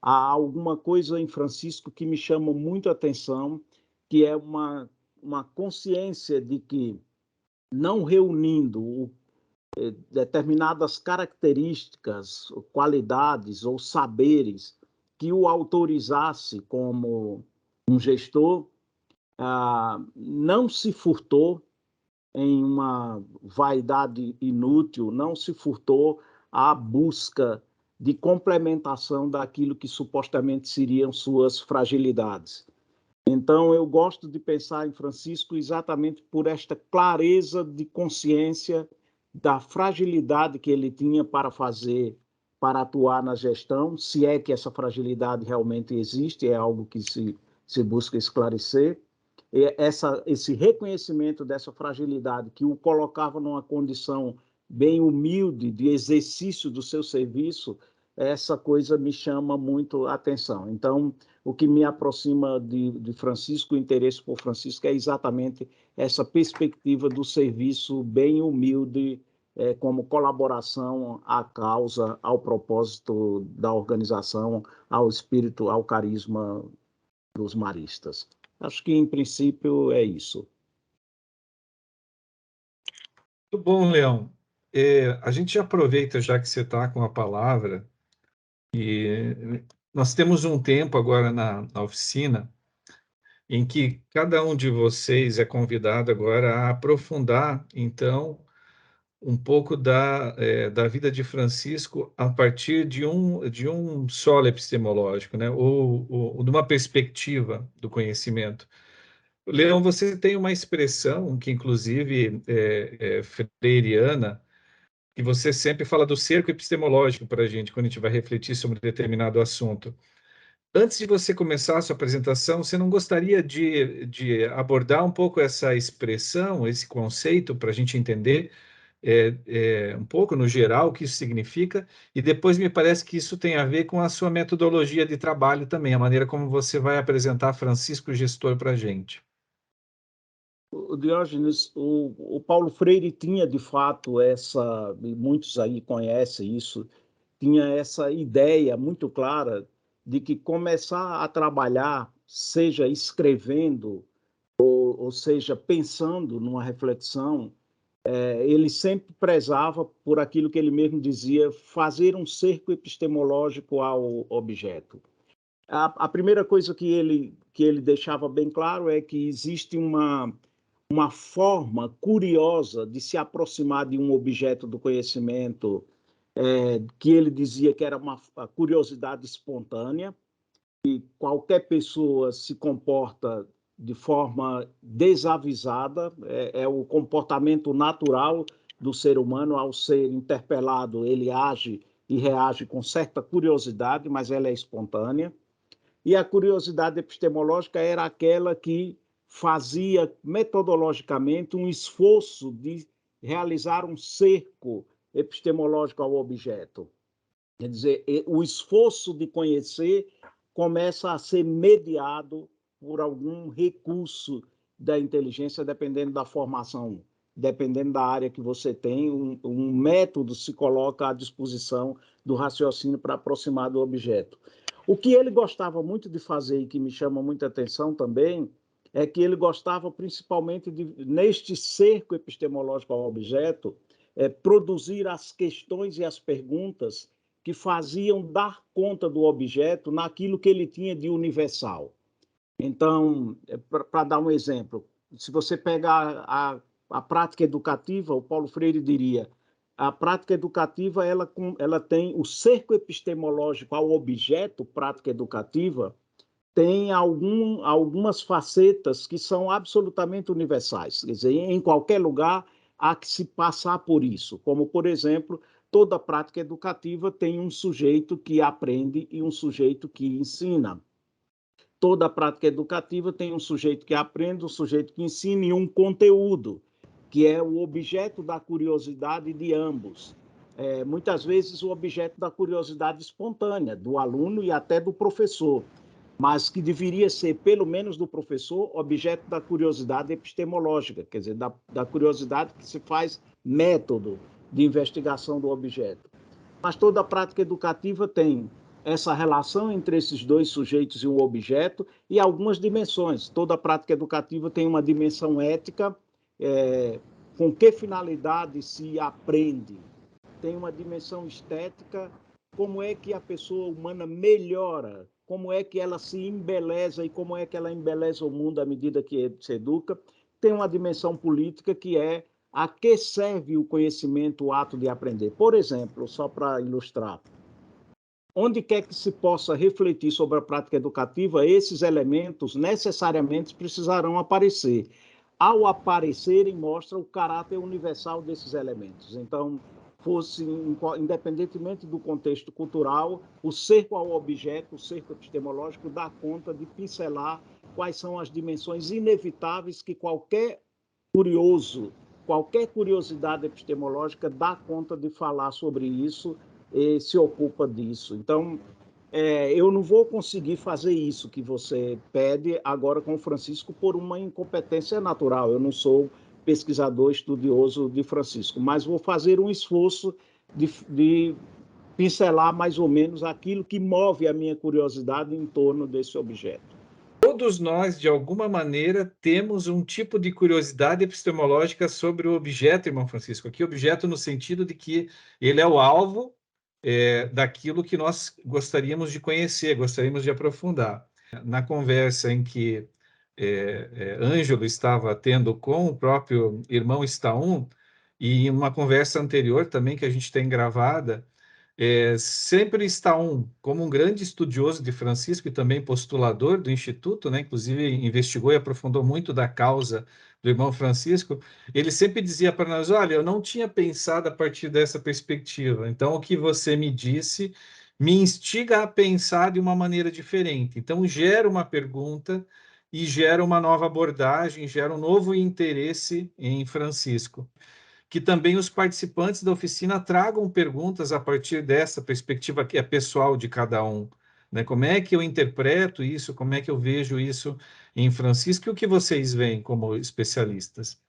há alguma coisa em Francisco que me chama muito a atenção, que é uma consciência de que, não reunindo determinadas características, qualidades ou saberes que o autorizasse como um gestor, não se furtou em uma vaidade inútil, não se furtou à busca de complementação daquilo que supostamente seriam suas fragilidades. Então, eu gosto de pensar em Francisco exatamente por esta clareza de consciência da fragilidade que ele tinha para atuar na gestão, se é que essa fragilidade realmente existe, é algo que se busca esclarecer. Esse reconhecimento dessa fragilidade que o colocava numa condição bem humilde de exercício do seu serviço, essa coisa me chama muito a atenção. Então, o que me aproxima de Francisco, o interesse por Francisco, é exatamente essa perspectiva do serviço bem humilde, como colaboração à causa, ao propósito da organização, ao espírito, ao carisma dos maristas. Acho que, em princípio, é isso. Muito bom, Leão. A gente aproveita, já que você está com a palavra, e nós temos um tempo agora na oficina em que cada um de vocês é convidado agora a aprofundar, então, um pouco da vida de Francisco a partir de um solo epistemológico, né? ou de uma perspectiva do conhecimento. Leão, você tem uma expressão que, inclusive, é freiriana, que você sempre fala do cerco epistemológico para a gente, quando a gente vai refletir sobre determinado assunto. Antes de você começar a sua apresentação, você não gostaria de abordar um pouco essa expressão, esse conceito, para a gente entender um pouco, no geral, o que isso significa? E depois me parece que isso tem a ver com a sua metodologia de trabalho também, a maneira como você vai apresentar Francisco Gestor para a gente. O Diógenes, o Paulo Freire tinha, de fato, e muitos aí conhecem isso, tinha essa ideia muito clara de que começar a trabalhar, seja escrevendo, ou seja, pensando numa reflexão, ele sempre prezava por aquilo que ele mesmo dizia, fazer um cerco epistemológico ao objeto. A primeira coisa que ele deixava bem claro é que existe uma forma curiosa de se aproximar de um objeto do conhecimento, que ele dizia que era uma curiosidade espontânea, e qualquer pessoa se comporta de forma desavisada, é o comportamento natural do ser humano. Ao ser interpelado, ele age e reage com certa curiosidade, mas ela é espontânea. E a curiosidade epistemológica era aquela que fazia metodologicamente um esforço de realizar um cerco epistemológico ao objeto. Quer dizer, o esforço de conhecer começa a ser mediado por algum recurso da inteligência, dependendo da formação, dependendo da área que você tem, um método se coloca à disposição do raciocínio para aproximar do objeto. O que ele gostava muito de fazer e que me chama muita atenção também é que ele gostava principalmente de, neste cerco epistemológico ao objeto, produzir as questões e as perguntas que faziam dar conta do objeto naquilo que ele tinha de universal. Então, para dar um exemplo, se você pegar a prática educativa, o Paulo Freire diria, a prática educativa ela tem o cerco epistemológico ao objeto, prática educativa, tem algumas facetas que são absolutamente universais. Quer dizer, em qualquer lugar há que se passar por isso. Como, por exemplo, toda prática educativa tem um sujeito que aprende e um sujeito que ensina. Toda prática educativa tem um sujeito que aprende, um sujeito que ensina e um conteúdo, que é o objeto da curiosidade de ambos. Muitas vezes o objeto da curiosidade espontânea, do aluno e até do professor, mas que deveria ser, pelo menos do professor, objeto da curiosidade epistemológica, quer dizer, da curiosidade que se faz método de investigação do objeto. Mas toda prática educativa tem essa relação entre esses dois sujeitos e um objeto e algumas dimensões. Toda prática educativa tem uma dimensão ética, com que finalidade se aprende? Tem uma dimensão estética, como é que a pessoa humana melhora, como é que ela se embeleza e como é que ela embeleza o mundo à medida que se educa. Tem uma dimensão política, que é a que serve o conhecimento, o ato de aprender. Por exemplo, só para ilustrar, onde quer que se possa refletir sobre a prática educativa, esses elementos necessariamente precisarão aparecer. Ao aparecerem, mostra o caráter universal desses elementos. Então, independentemente do contexto cultural, o cerco ao objeto, o cerco epistemológico, dá conta de pincelar quais são as dimensões inevitáveis que qualquer curioso, qualquer curiosidade epistemológica dá conta de falar sobre isso e se ocupa disso. Então, eu não vou conseguir fazer isso que você pede agora com o Francisco por uma incompetência natural. Eu não sou pesquisador estudioso de Francisco, mas vou fazer um esforço de pincelar mais ou menos aquilo que move a minha curiosidade em torno desse objeto. Todos nós, de alguma maneira, temos um tipo de curiosidade epistemológica sobre o objeto, irmão Francisco. Aqui, objeto no sentido de que ele é o alvo daquilo que nós gostaríamos de conhecer, gostaríamos de aprofundar. Na conversa em que Ângelo estava tendo com o próprio irmão Staum, e em uma conversa anterior também que a gente tem gravada, sempre Staum, como um grande estudioso de Francisco e também postulador do Instituto, né, inclusive investigou e aprofundou muito da causa do irmão Francisco, ele sempre dizia para nós: olha, eu não tinha pensado a partir dessa perspectiva, então o que você me disse me instiga a pensar de uma maneira diferente. Então gera uma pergunta e gera uma nova abordagem, gera um novo interesse em Francisco. Que também os participantes da oficina tragam perguntas a partir dessa perspectiva que é pessoal de cada um, né? Como é que eu interpreto isso? Como é que eu vejo isso em Francisco? E o que vocês veem como especialistas?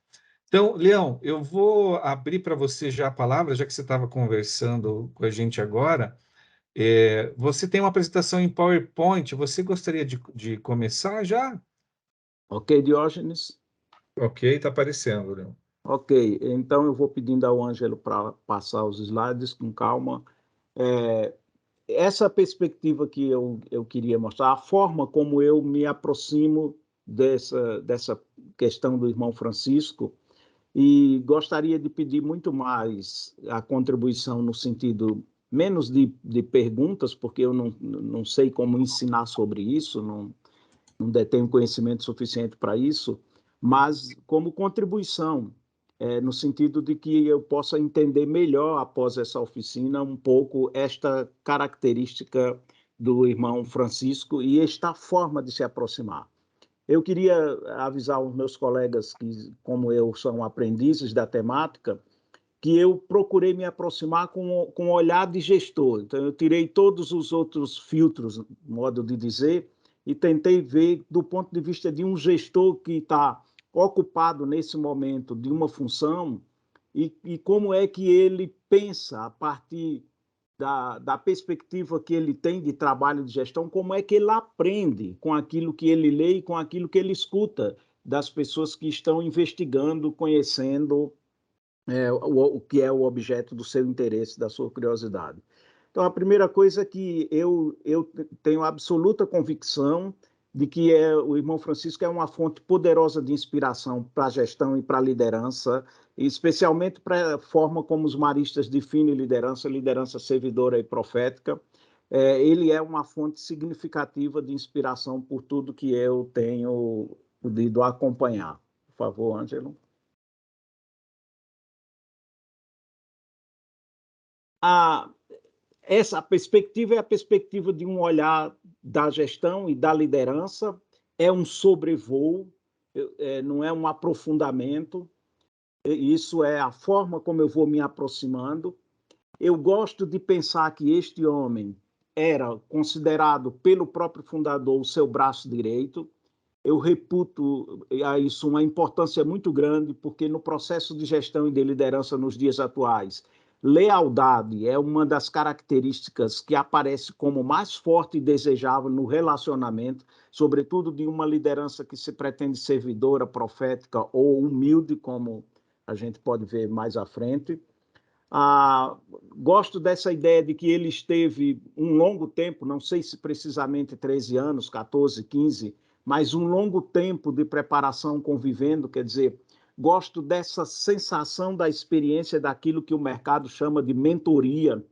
Então, Leão, eu vou abrir para você já a palavra, já que você estava conversando com a gente agora. Você tem uma apresentação em PowerPoint, você gostaria de começar já? Ok, Diógenes? Ok, está aparecendo, Leão. Ok, então eu vou pedindo ao Ângelo para passar os slides com calma. Essa perspectiva que eu queria mostrar, a forma como eu me aproximo dessa questão do irmão Francisco, e gostaria de pedir muito mais a contribuição no sentido menos de perguntas, porque eu não sei como ensinar sobre isso, não detenho conhecimento suficiente para isso, mas como contribuição, no sentido de que eu possa entender melhor, após essa oficina, um pouco esta característica do irmão Francisco e esta forma de se aproximar. Eu queria avisar os meus colegas que, como eu, são aprendizes da temática, que eu procurei me aproximar com um olhar de gestor. Então, eu tirei todos os outros filtros, modo de dizer, e tentei ver do ponto de vista de um gestor que está ocupado nesse momento de uma função e como é que ele pensa a partir da perspectiva que ele tem de trabalho de gestão, como é que ele aprende com aquilo que ele lê e com aquilo que ele escuta das pessoas que estão investigando, conhecendo o que é o objeto do seu interesse, da sua curiosidade. Então, a primeira coisa é que eu tenho absoluta convicção de que o irmão Francisco é uma fonte poderosa de inspiração para a gestão e para a liderança, especialmente para a forma como os maristas definem liderança, liderança servidora e profética. Ele é uma fonte significativa de inspiração por tudo que eu tenho podido acompanhar. Por favor, Ângelo. A, Essa perspectiva é a perspectiva de um olhar da gestão e da liderança, é um sobrevoo, não é um aprofundamento, isso é a forma como eu vou me aproximando. Eu gosto de pensar que este homem era considerado pelo próprio fundador o seu braço direito. Eu reputo a isso uma importância muito grande, porque no processo de gestão e de liderança nos dias atuais, Lealdade é uma das características que aparece como mais forte e desejável no relacionamento, sobretudo de uma liderança que se pretende servidora, profética ou humilde, como a gente pode ver mais à frente. Gosto dessa ideia de que ele esteve um longo tempo, não sei se precisamente 13 anos, 14, 15, mas um longo tempo de preparação convivendo, quer dizer, gosto dessa sensação da experiência daquilo que o mercado chama de mentoria,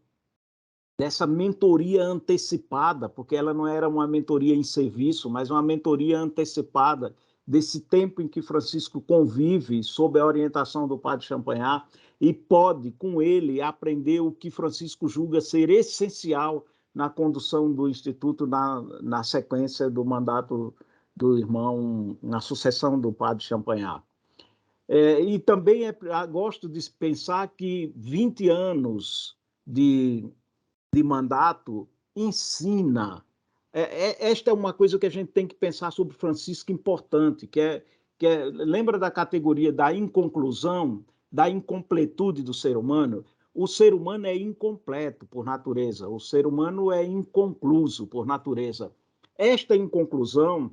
dessa mentoria antecipada, porque ela não era uma mentoria em serviço, mas uma mentoria antecipada desse tempo em que Francisco convive sob a orientação do padre Champagnat e pode, com ele, aprender o que Francisco julga ser essencial na condução do Instituto na sequência do mandato do irmão, na sucessão do padre Champagnat. E também gosto de pensar que 20 anos de mandato ensina. Esta é uma coisa que a gente tem que pensar sobre Francisco importante, lembra da categoria da inconclusão, da incompletude do ser humano? O ser humano é incompleto por natureza, o ser humano é inconcluso por natureza. Esta inconclusão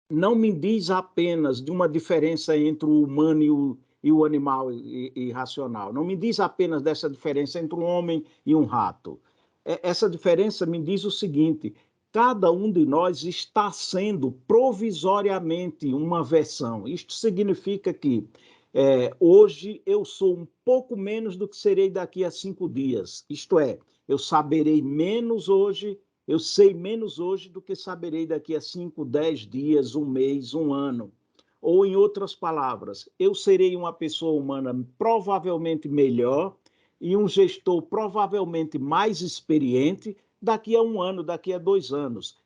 não me diz apenas de uma diferença entre o humano e o animal irracional, não me diz apenas dessa diferença entre um homem e um rato. Essa diferença me diz o seguinte: cada um de nós está sendo provisoriamente uma versão. Isto significa que hoje eu sou um pouco menos do que serei daqui a 5 dias. Isto é, eu saberei menos hoje, eu sei menos hoje do que saberei daqui a 5, 10 dias, um mês, um ano. Ou, em outras palavras, eu serei uma pessoa humana provavelmente melhor e um gestor provavelmente mais experiente daqui a um ano, daqui a 2 anos.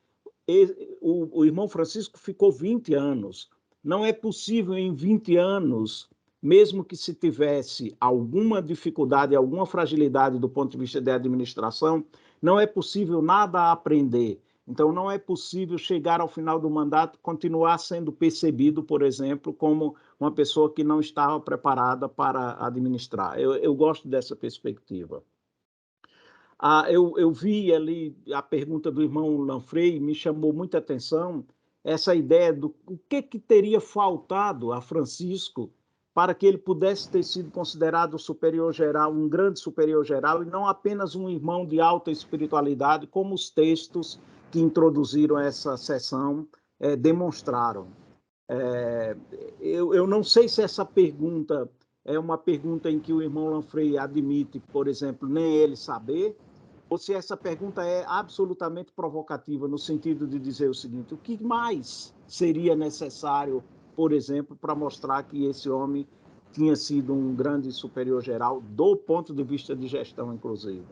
O irmão Francisco ficou 20 anos. Não é possível em 20 anos, mesmo que se tivesse alguma dificuldade, alguma fragilidade do ponto de vista da administração, não é possível nada a aprender. Então, não é possível chegar ao final do mandato e continuar sendo percebido, por exemplo, como uma pessoa que não estava preparada para administrar. Eu gosto dessa perspectiva. Eu vi ali a pergunta do irmão Lanfrey, me chamou muita atenção essa ideia do o que teria faltado a Francisco para que ele pudesse ter sido considerado superior geral, um grande superior geral, e não apenas um irmão de alta espiritualidade, como os textos que introduziram essa sessão demonstraram. Eu não sei se essa pergunta é uma pergunta em que o irmão Lanfrey admite, por exemplo, nem ele saber, ou se essa pergunta é absolutamente provocativa, no sentido de dizer o seguinte: o que mais seria necessário, por exemplo, para mostrar que esse homem tinha sido um grande superior geral, do ponto de vista de gestão, inclusive?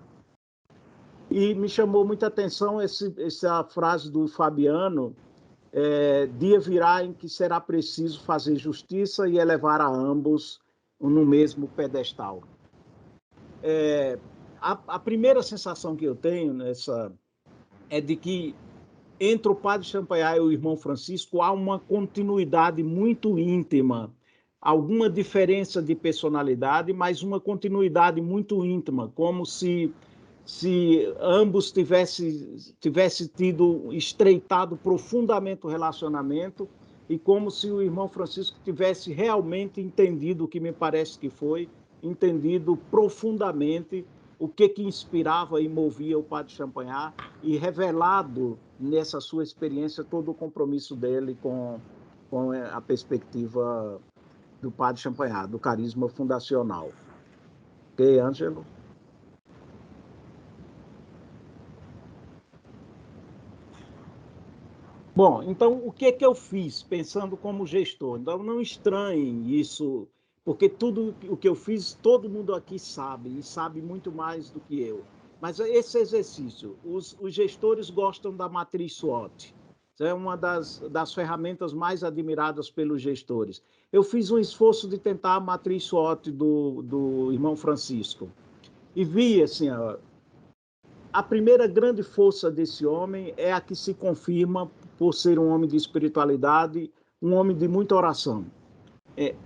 E me chamou muita atenção essa frase do Fabiano: dia virá em que será preciso fazer justiça e elevar a ambos no mesmo pedestal. A primeira sensação que eu tenho é de que entre o padre Champagnat e o irmão Francisco há uma continuidade muito íntima, alguma diferença de personalidade, mas uma continuidade muito íntima, como se ambos tivessem tido estreitado profundamente o relacionamento e como se o irmão Francisco tivesse realmente entendido o que me parece que foi, entendido profundamente o que inspirava e movia o padre Champagnat e revelado nessa sua experiência todo o compromisso dele com a perspectiva do padre Champagnat, do carisma fundacional. Ok, Ângelo? Bom, então o que eu fiz pensando como gestor? Então não estranhem isso, porque tudo o que eu fiz, todo mundo aqui sabe, e sabe muito mais do que eu. Mas esse exercício, os gestores gostam da matriz SWOT. É uma das ferramentas mais admiradas pelos gestores. Eu fiz um esforço de tentar a matriz SWOT do irmão Francisco. E vi, assim, a primeira grande força desse homem é a que se confirma por ser um homem de espiritualidade, um homem de muita oração.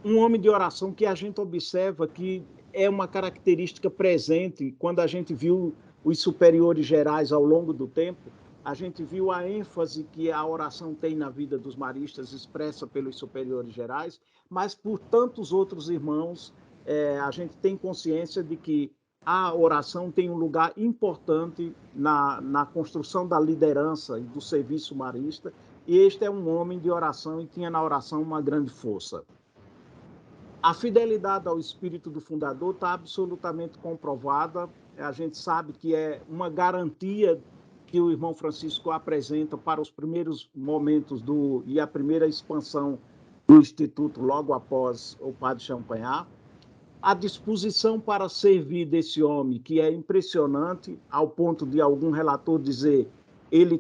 Um homem de oração que a gente observa que é uma característica presente quando a gente viu os superiores gerais ao longo do tempo. A gente viu a ênfase que a oração tem na vida dos maristas, expressa pelos superiores gerais, mas por tantos outros irmãos, a gente tem consciência de que a oração tem um lugar importante na construção da liderança e do serviço marista, e este é um homem de oração e tinha na oração uma grande força. A fidelidade ao espírito do fundador está absolutamente comprovada. A gente sabe que é uma garantia que o irmão Francisco apresenta para os primeiros momentos e a primeira expansão do Instituto, logo após o padre Champagnat. A disposição para servir desse homem, que é impressionante, ao ponto de algum relator dizer ele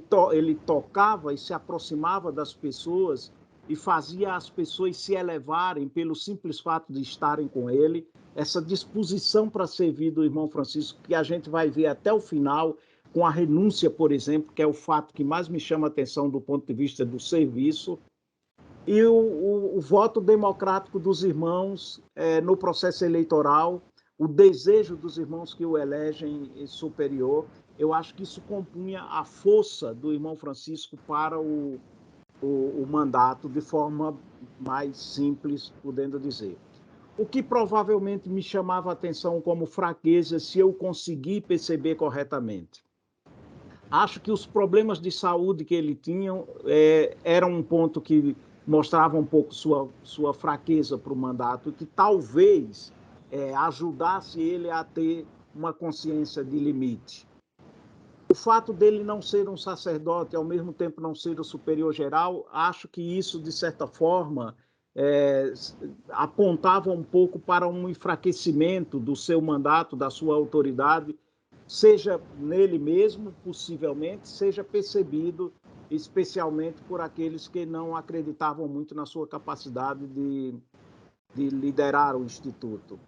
tocava e se aproximava das pessoas e fazia as pessoas se elevarem pelo simples fato de estarem com ele. Essa disposição para servir do irmão Francisco, que a gente vai ver até o final, com a renúncia, por exemplo, que é o fato que mais me chama a atenção do ponto de vista do serviço, e o voto democrático dos irmãos no processo eleitoral, o desejo dos irmãos que o elegem superior. Eu acho que isso compunha a força do irmão Francisco para o mandato de forma mais simples, podendo dizer. O que provavelmente me chamava a atenção como fraqueza, se eu conseguir perceber corretamente. Acho que os problemas de saúde que ele tinha eram um ponto que mostrava um pouco sua fraqueza para o mandato, e que talvez ajudasse ele a ter uma consciência de limite. O fato dele não ser um sacerdote e, ao mesmo tempo, não ser o superior geral, acho que isso, de certa forma, apontava um pouco para um enfraquecimento do seu mandato, da sua autoridade, seja nele mesmo, possivelmente, seja percebido especialmente por aqueles que não acreditavam muito na sua capacidade de liderar o Instituto.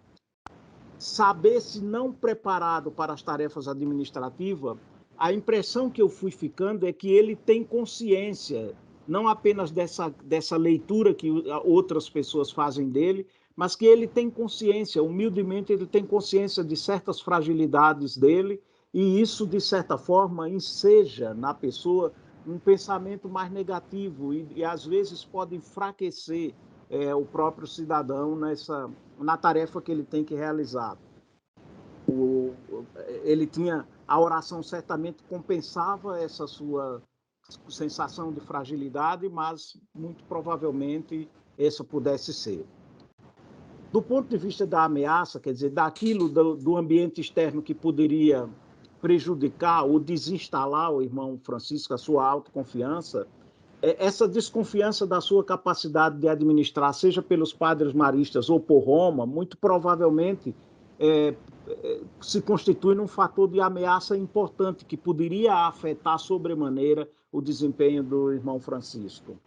Saber-se não preparado para as tarefas administrativas, a impressão que eu fui ficando é que ele tem consciência, não apenas dessa leitura que outras pessoas fazem dele, mas que ele tem consciência, humildemente ele tem consciência de certas fragilidades dele, e isso, de certa forma, enseja na pessoa um pensamento mais negativo e às vezes pode enfraquecer o próprio cidadão na tarefa que ele tem que realizar. Ele tinha, a oração certamente compensava essa sua sensação de fragilidade, mas muito provavelmente essa pudesse ser. Do ponto de vista da ameaça, quer dizer, daquilo do ambiente externo que poderia prejudicar ou desinstalar o irmão Francisco, a sua autoconfiança, essa desconfiança da sua capacidade de administrar, seja pelos padres maristas ou por Roma, muito provavelmente se constitui num fator de ameaça importante que poderia afetar sobremaneira o desempenho do irmão Francisco.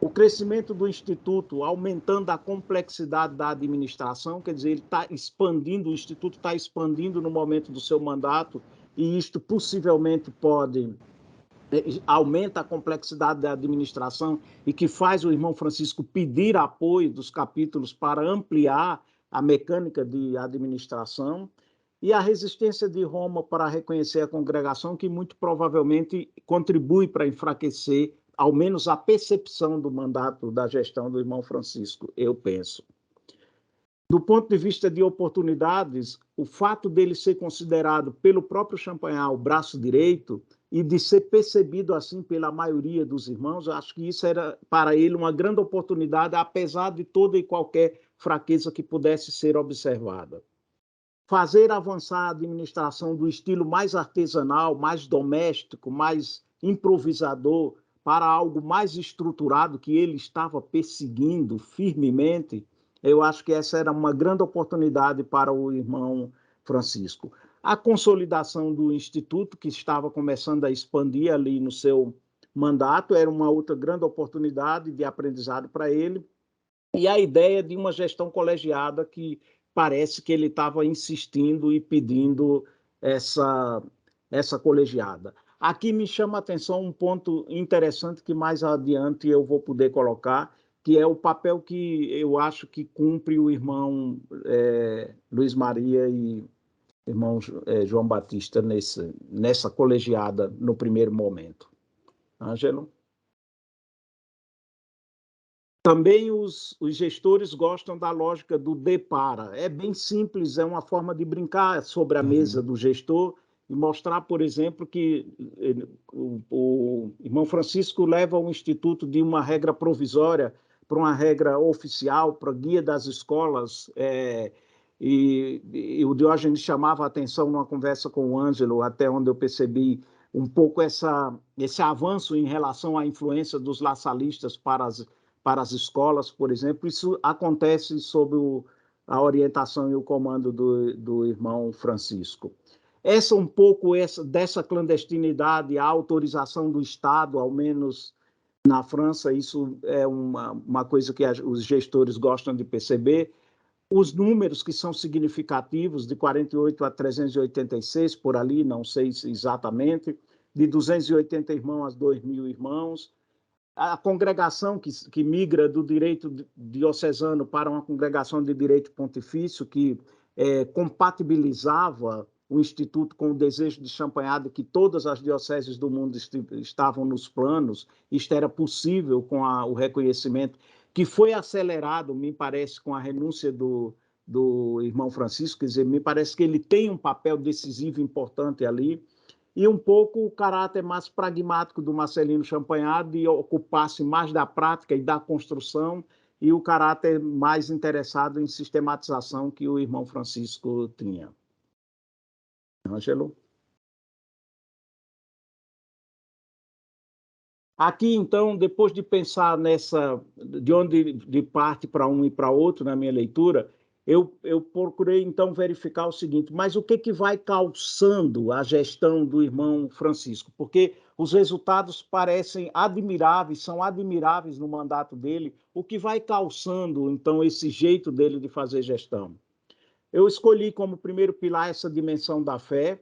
O crescimento do Instituto, aumentando a complexidade da administração, quer dizer, ele está expandindo, o Instituto está expandindo no momento do seu mandato, e isto possivelmente aumenta a complexidade da administração e que faz o irmão Francisco pedir apoio dos capítulos para ampliar a mecânica de administração, e a resistência de Roma para reconhecer a congregação, que muito provavelmente contribui para enfraquecer, ao menos, a percepção do mandato da gestão do irmão Francisco, eu penso. Do ponto de vista de oportunidades, o fato dele ser considerado pelo próprio Champagnat o braço direito e de ser percebido assim pela maioria dos irmãos, acho que isso era para ele uma grande oportunidade, apesar de toda e qualquer fraqueza que pudesse ser observada. Fazer avançar a administração do estilo mais artesanal, mais doméstico, mais improvisador, para algo mais estruturado que ele estava perseguindo firmemente, eu acho que essa era uma grande oportunidade para o irmão Francisco. A consolidação do Instituto, que estava começando a expandir ali no seu mandato, era uma outra grande oportunidade de aprendizado para ele, e a ideia de uma gestão colegiada que parece que ele estava insistindo e pedindo essa colegiada. Aqui me chama a atenção um ponto interessante que mais adiante eu vou poder colocar, que é o papel que eu acho que cumpre o irmão Luiz Maria e irmão João Batista nessa colegiada no primeiro momento. Ângelo? Também os gestores gostam da lógica do de para. É bem simples, é uma forma de brincar sobre a mesa do gestor e mostrar, por exemplo, que o irmão Francisco leva o instituto de uma regra provisória para uma regra oficial, para a guia das escolas, e o Diógenes chamava a atenção numa conversa com o Ângelo, até onde eu percebi um pouco esse avanço em relação à influência dos laçalistas para as escolas, por exemplo. Isso acontece sob a orientação e o comando do irmão Francisco. Um pouco dessa clandestinidade, a autorização do Estado, ao menos na França, isso é uma coisa que os gestores gostam de perceber. Os números que são significativos, de 48 a 386, por ali, não sei exatamente, de 280 irmãos a 2.000 irmãos, a congregação que migra do direito diocesano para uma congregação de direito pontifício, que compatibilizava o Instituto com o desejo de Champagnat de que todas as dioceses do mundo estavam nos planos. Isto era possível com o reconhecimento, que foi acelerado, me parece, com a renúncia do irmão Francisco. Quer dizer, me parece que ele tem um papel decisivo importante ali, e um pouco o caráter mais pragmático do Marcelino Champagnat de ocupar-se mais da prática e da construção, e o caráter mais interessado em sistematização que o irmão Francisco tinha. Ângelo? Aqui, então, depois de pensar de onde de parte para um e para outro na minha leitura, eu procurei, então, verificar o seguinte: mas o que vai calçando a gestão do irmão Francisco? Porque os resultados parecem admiráveis, são admiráveis no mandato dele. O que vai calçando, então, esse jeito dele de fazer gestão? Eu escolhi como primeiro pilar essa dimensão da fé,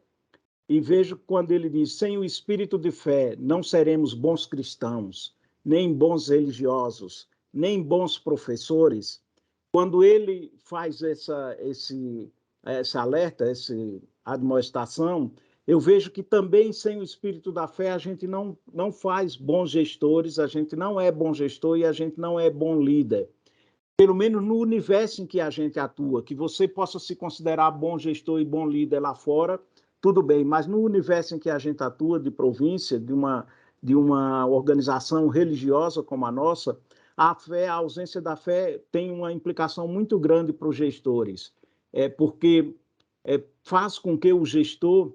e vejo quando ele diz: sem o espírito de fé não seremos bons cristãos, nem bons religiosos, nem bons professores. Quando ele faz esse alerta, essa admoestação, eu vejo que também sem o espírito da fé a gente não faz bons gestores, a gente não é bom gestor e a gente não é bom líder. Pelo menos no universo em que a gente atua, que você possa se considerar bom gestor e bom líder lá fora, tudo bem, mas no universo em que a gente atua, de província, de uma organização religiosa como a nossa, a ausência da fé tem uma implicação muito grande para os gestores, porque faz com que o gestor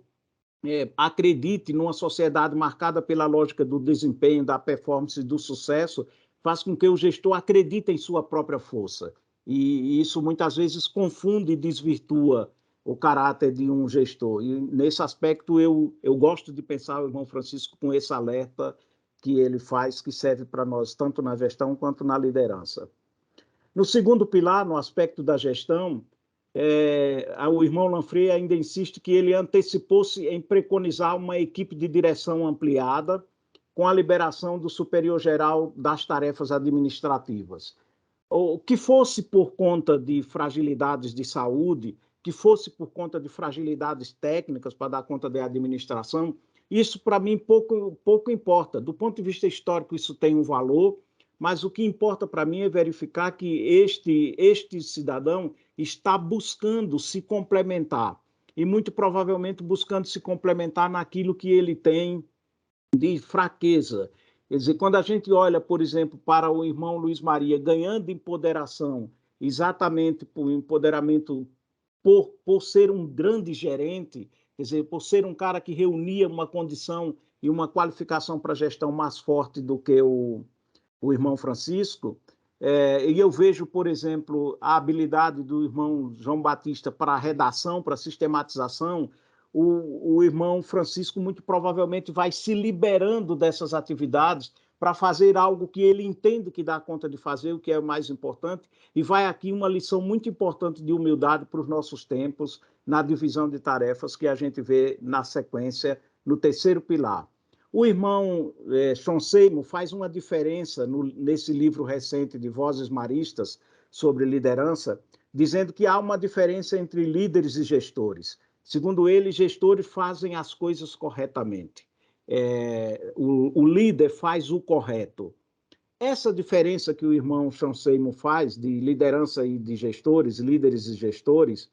acredite numa sociedade marcada pela lógica do desempenho, da performance, do sucesso, faz com que o gestor acredite em sua própria força. E isso muitas vezes confunde e desvirtua o caráter de um gestor. E nesse aspecto eu gosto de pensar o irmão Francisco com esse alerta que ele faz, que serve para nós tanto na gestão quanto na liderança. No segundo pilar, no aspecto da gestão, o irmão Lanfrey ainda insiste que ele antecipou-se em preconizar uma equipe de direção ampliada com a liberação do superior-geral das tarefas administrativas. O que fosse por conta de fragilidades de saúde, que fosse por conta de fragilidades técnicas para dar conta da administração, isso para mim pouco importa. Do ponto de vista histórico, isso tem um valor, mas o que importa para mim é verificar que este cidadão está buscando se complementar, e muito provavelmente buscando se complementar naquilo que ele tem de fraqueza. Quer dizer, quando a gente olha, por exemplo, para o irmão Luiz Maria ganhando empoderação, exatamente por empoderamento por ser um grande gerente, quer dizer, por ser um cara que reunia uma condição e uma qualificação para a gestão mais forte do que o irmão Francisco, e eu vejo, por exemplo, a habilidade do irmão João Batista para a redação, para a sistematização. O irmão Francisco muito provavelmente vai se liberando dessas atividades para fazer algo que ele entende que dá conta de fazer, o que é o mais importante, e vai aqui uma lição muito importante de humildade para os nossos tempos, na divisão de tarefas que a gente vê na sequência, no terceiro pilar. O irmão Sean Seymour faz uma diferença nesse livro recente de Vozes Maristas sobre liderança, dizendo que há uma diferença entre líderes e gestores. Segundo ele, gestores fazem as coisas corretamente. O líder faz o correto. Essa diferença que o irmão Sean Seymour faz de liderança e de gestores, líderes e gestores,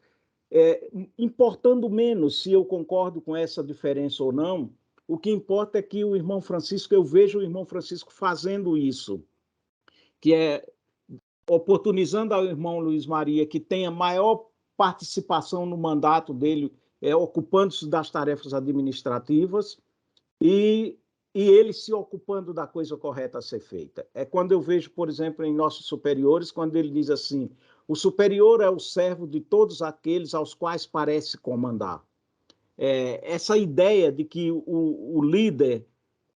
importando menos se eu concordo com essa diferença ou não, o que importa é que o irmão Francisco, eu vejo o irmão Francisco fazendo isso, que é oportunizando ao irmão Luiz Maria que tenha maior participação no mandato dele, ocupando-se das tarefas administrativas e ele se ocupando da coisa correta a ser feita. É quando eu vejo, por exemplo, em nossos superiores, quando ele diz assim, o superior é o servo de todos aqueles aos quais parece comandar. Essa ideia de que o líder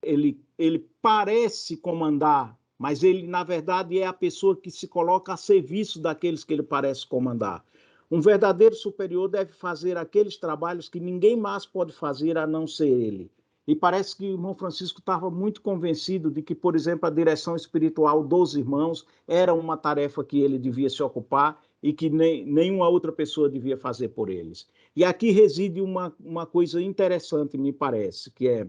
ele parece comandar, mas ele, na verdade, é a pessoa que se coloca a serviço daqueles que ele parece comandar. Um verdadeiro superior deve fazer aqueles trabalhos que ninguém mais pode fazer a não ser ele. E parece que o irmão Francisco estava muito convencido de que, por exemplo, a direção espiritual dos irmãos era uma tarefa que ele devia se ocupar e que nenhuma outra pessoa devia fazer por eles. E aqui reside uma coisa interessante, me parece, que é,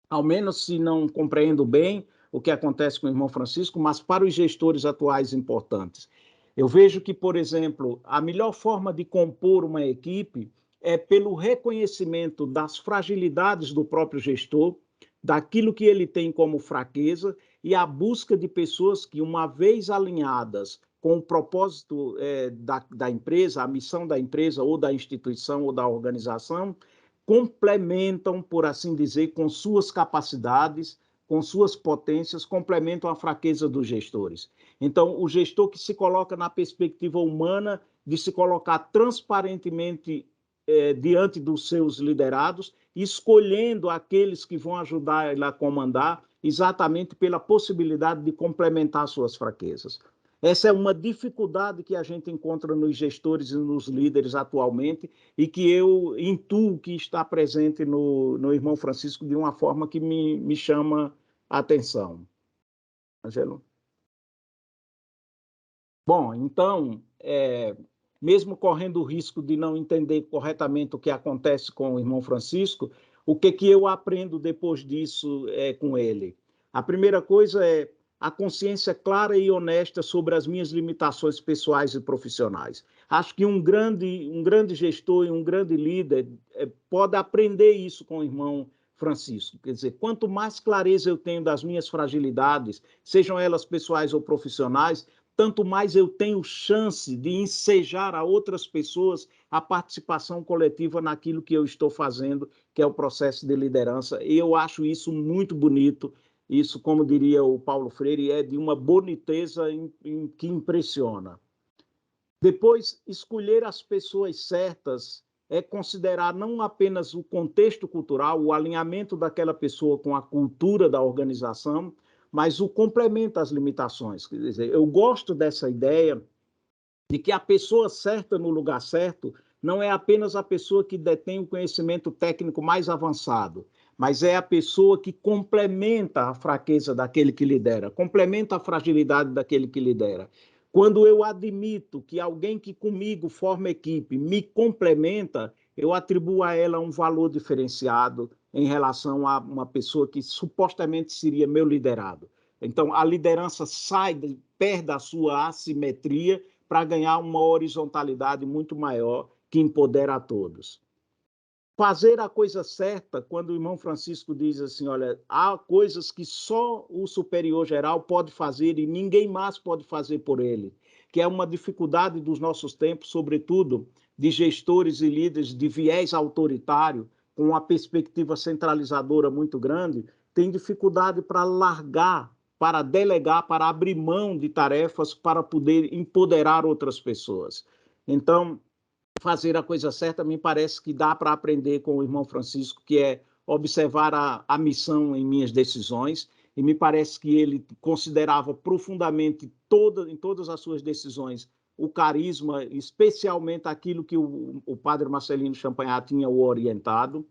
ao menos se não compreendo bem o que acontece com o irmão Francisco, mas para os gestores atuais importantes. Eu vejo que, por exemplo, a melhor forma de compor uma equipe é pelo reconhecimento das fragilidades do próprio gestor, daquilo que ele tem como fraqueza e a busca de pessoas que, uma vez alinhadas com o propósito da empresa, a missão da empresa ou da instituição ou da organização, complementam, por assim dizer, com suas capacidades, com suas potências, complementam a fraqueza dos gestores. Então, o gestor que se coloca na perspectiva humana de se colocar transparentemente diante dos seus liderados, escolhendo aqueles que vão ajudar ele a comandar, exatamente pela possibilidade de complementar suas fraquezas. Essa é uma dificuldade que a gente encontra nos gestores e nos líderes atualmente e que eu intuo que está presente no irmão Francisco de uma forma que me chama a atenção. Angelo? Bom, então, mesmo correndo o risco de não entender corretamente o que acontece com o irmão Francisco, o que eu aprendo depois disso com ele? A primeira coisa é a consciência clara e honesta sobre as minhas limitações pessoais e profissionais. Acho que um grande gestor e um grande líder pode aprender isso com o irmão Francisco. Quer dizer, quanto mais clareza eu tenho das minhas fragilidades, sejam elas pessoais ou profissionais, tanto mais eu tenho chance de ensejar a outras pessoas a participação coletiva naquilo que eu estou fazendo, que é o processo de liderança. E eu acho isso muito bonito. Isso, como diria o Paulo Freire, é de uma boniteza que impressiona. Depois, escolher as pessoas certas é considerar não apenas o contexto cultural, o alinhamento daquela pessoa com a cultura da organização, mas o complemento às limitações. Quer dizer, eu gosto dessa ideia de que a pessoa certa no lugar certo não é apenas a pessoa que detém o conhecimento técnico mais avançado, mas é a pessoa que complementa a fraqueza daquele que lidera, complementa a fragilidade daquele que lidera. Quando eu admito que alguém que comigo forma equipe me complementa, eu atribuo a ela um valor diferenciado em relação a uma pessoa que supostamente seria meu liderado. Então, a liderança perde a sua assimetria para ganhar uma horizontalidade muito maior que empodera a todos. Fazer a coisa certa, quando o irmão Francisco diz assim, olha, há coisas que só o superior geral pode fazer e ninguém mais pode fazer por ele, que é uma dificuldade dos nossos tempos, sobretudo de gestores e líderes de viés autoritário, com uma perspectiva centralizadora muito grande, tem dificuldade para largar, para delegar, para abrir mão de tarefas para poder empoderar outras pessoas. Então, fazer a coisa certa, me parece que dá para aprender com o irmão Francisco, que é observar a missão em minhas decisões, e me parece que ele considerava profundamente em todas as suas decisões o carisma, especialmente aquilo que o padre Marcelino Champagnat tinha o orientado.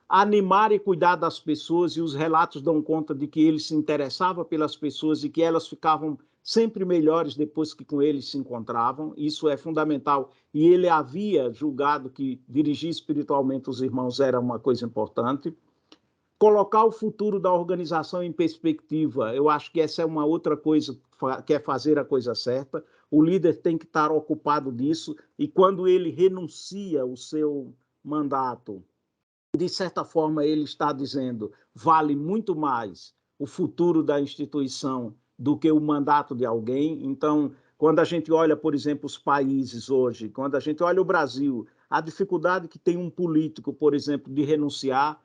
animar e cuidar das pessoas, e os relatos dão conta de que ele se interessava pelas pessoas e que elas ficavam sempre melhores depois que com ele se encontravam. Isso é fundamental. E ele havia julgado que dirigir espiritualmente os irmãos era uma coisa importante. Colocar o futuro da organização em perspectiva, eu acho que essa é uma outra coisa, que é fazer a coisa certa. O líder tem que estar ocupado disso, e quando ele renuncia o seu mandato, de certa forma ele está dizendo, vale muito mais o futuro da instituição do que o mandato de alguém. Então, quando a gente olha, por exemplo, os países hoje, quando a gente olha o Brasil, a dificuldade que tem um político, por exemplo, de renunciar,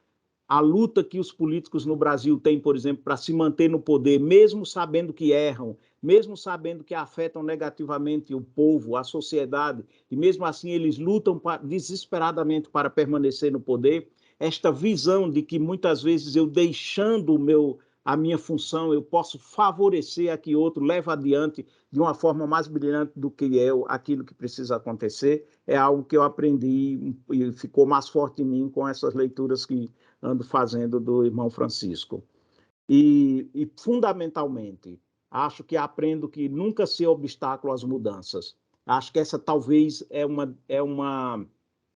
a luta que os políticos no Brasil têm, por exemplo, para se manter no poder, mesmo sabendo que erram, mesmo sabendo que afetam negativamente o povo, a sociedade, e mesmo assim eles lutam desesperadamente para permanecer no poder. Esta visão de que muitas vezes eu deixando a minha função, eu posso favorecer a que outro leve adiante de uma forma mais brilhante do que eu aquilo que precisa acontecer, é algo que eu aprendi e ficou mais forte em mim com essas leituras que ando fazendo do irmão Francisco. Fundamentalmente, acho que aprendo que nunca ser obstáculo às mudanças. Acho que essa talvez é uma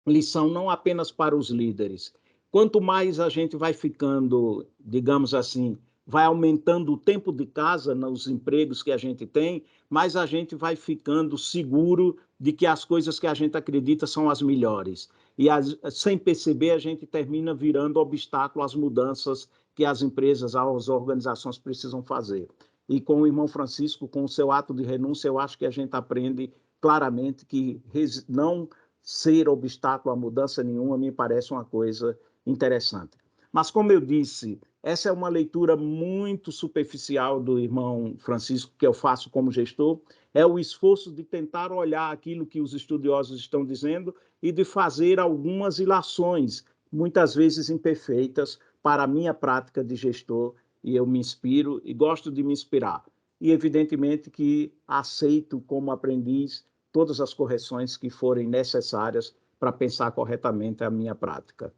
lição não apenas para os líderes. Quanto mais a gente vai ficando, digamos assim, vai aumentando o tempo de casa nos empregos que a gente tem, mais a gente vai ficando seguro de que as coisas que a gente acredita são as melhores. E sem perceber, a gente termina virando obstáculo às mudanças que as empresas, as organizações precisam fazer. E com o irmão Francisco, com o seu ato de renúncia, eu acho que a gente aprende claramente que não ser obstáculo a mudança nenhuma me parece uma coisa interessante. Mas, como eu disse, essa é uma leitura muito superficial do irmão Francisco, que eu faço como gestor, é o esforço de tentar olhar aquilo que os estudiosos estão dizendo e de fazer algumas ilações, muitas vezes imperfeitas, para a minha prática de gestor, e eu me inspiro e gosto de me inspirar. E, evidentemente, que aceito como aprendiz todas as correções que forem necessárias para pensar corretamente a minha prática.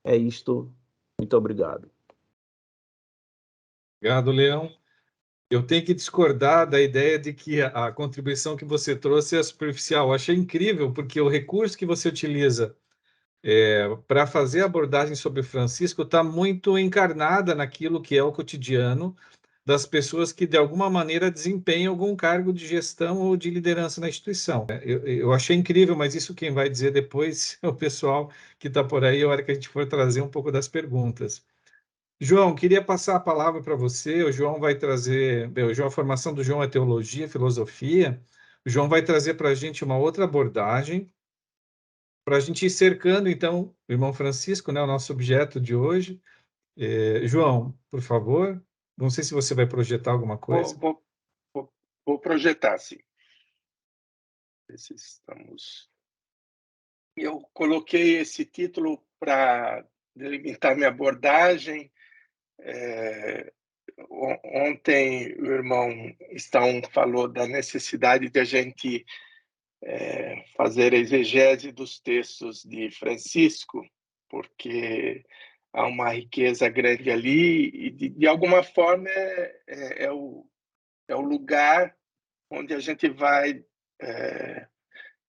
É isto. Muito obrigado. Obrigado, Leão. Eu tenho que discordar da ideia de que a contribuição que você trouxe é superficial. Eu achei incrível, porque o recurso que você utiliza para fazer a abordagem sobre Francisco está muito encarnada naquilo que é o cotidiano das pessoas que, de alguma maneira, desempenham algum cargo de gestão ou de liderança na instituição. Eu achei incrível, mas isso quem vai dizer depois é o pessoal que está por aí, a hora que a gente for trazer um pouco das perguntas. João, queria passar a palavra para você. O João vai trazer. Bem, a formação do João é teologia, filosofia. O João vai trazer para a gente uma outra abordagem, para a gente ir cercando, então, o irmão Francisco, né, o nosso objeto de hoje. João, por favor. Não sei se você vai projetar alguma Vou, coisa. vou, vou projetar, sim. Estamos... Eu coloquei esse título para delimitar minha abordagem. Ontem o irmão Staun falou da necessidade de a gente fazer a exegese dos textos de Francisco, porque há uma riqueza grande ali e, de alguma forma, é o lugar onde a gente vai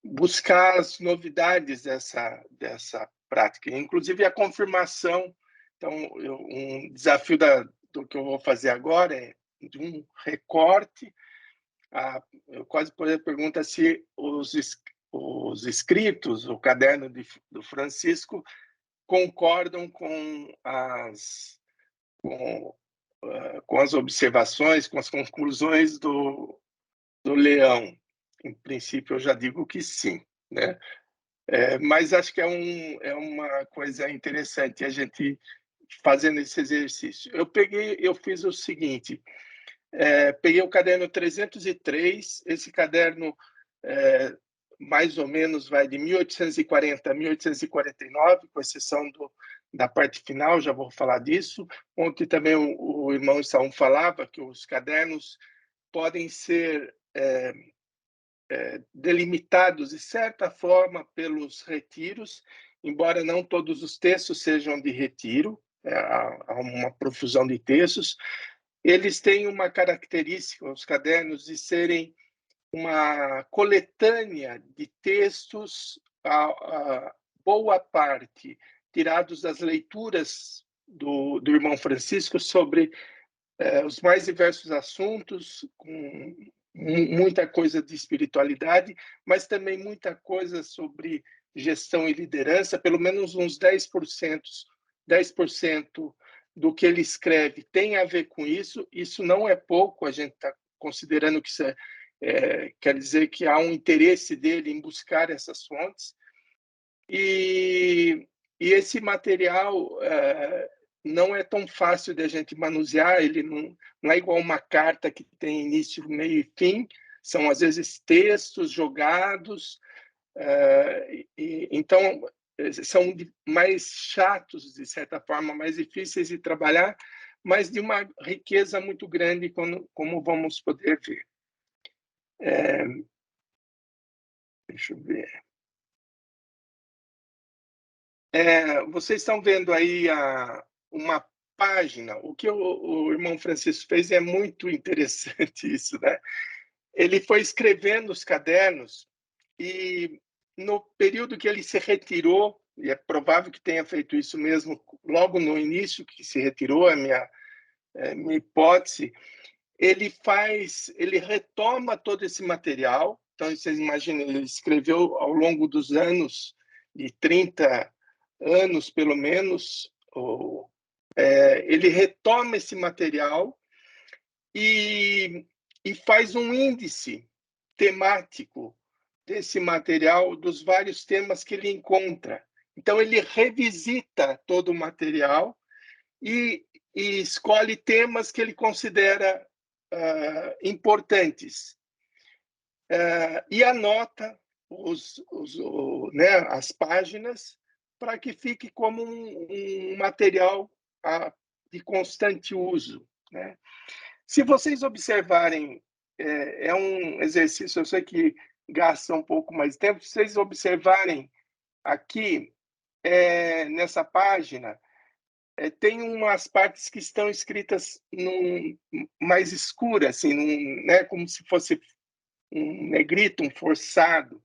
buscar as novidades dessa prática, inclusive a confirmação. Então, um desafio do que eu vou fazer agora é de um recorte. Eu quase poderia perguntar se os escritos, o caderno do Francisco, concordam com as observações, com as conclusões do Leão. Em princípio, eu já digo que sim, né? Mas acho que é uma coisa interessante a gente fazendo esse exercício. Eu fiz o seguinte: peguei o caderno 303, esse caderno mais ou menos vai de 1840 a 1849, com exceção da parte final, já vou falar disso. Ontem também o irmão Saum falava que os cadernos podem ser delimitados, de certa forma, pelos retiros, embora não todos os textos sejam de retiro, há uma profusão de textos, eles têm uma característica, os cadernos, de serem uma coletânea de textos, boa parte tirados das leituras do irmão Francisco sobre os mais diversos assuntos, com muita coisa de espiritualidade, mas também muita coisa sobre gestão e liderança, pelo menos uns 10% do que ele escreve tem a ver com isso. Isso não é pouco, a gente está considerando que isso quer dizer que há um interesse dele em buscar essas fontes. E esse material não é tão fácil de a gente manusear, ele não é igual uma carta que tem início, meio e fim, são às vezes textos jogados, então são mais chatos, de certa forma, mais difíceis de trabalhar, mas de uma riqueza muito grande, como vamos poder ver. Deixa eu ver. Vocês estão vendo aí uma página. O que o irmão Francisco fez é muito interessante isso, né? Ele foi escrevendo os cadernos e no período que ele se retirou, e é provável que tenha feito isso mesmo logo no início que se retirou, é minha hipótese, ele retoma todo esse material. Então, vocês imaginem, ele escreveu ao longo dos anos, de 30 anos pelo menos, ele retoma esse material e faz um índice temático desse material, dos vários temas que ele encontra. Então, ele revisita todo o material e escolhe temas que ele considera importantes. E anota as páginas para que fique como um material de constante uso, né? Se vocês observarem, é um exercício, eu sei que gasta um pouco mais de tempo, se vocês observarem aqui, nessa página, tem umas partes que estão escritas mais escuras, assim, né, como se fosse um negrito, um forçado.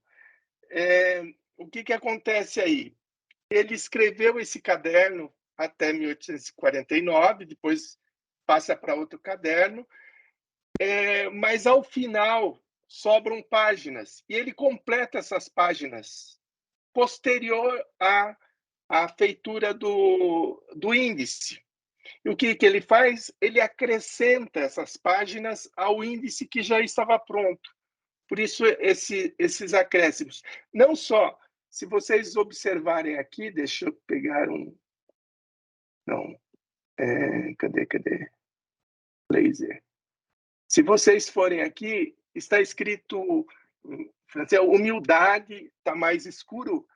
O que acontece aí? Ele escreveu esse caderno até 1849, depois passa para outro caderno, mas ao final sobram páginas, e ele completa essas páginas posterior à feitura do índice. E o que ele faz? Ele acrescenta essas páginas ao índice que já estava pronto. Por isso, esses acréscimos. Não só, se vocês observarem aqui, deixa eu pegar um... Não, cadê? Laser. Se vocês forem aqui, está escrito humildade, está mais escuro.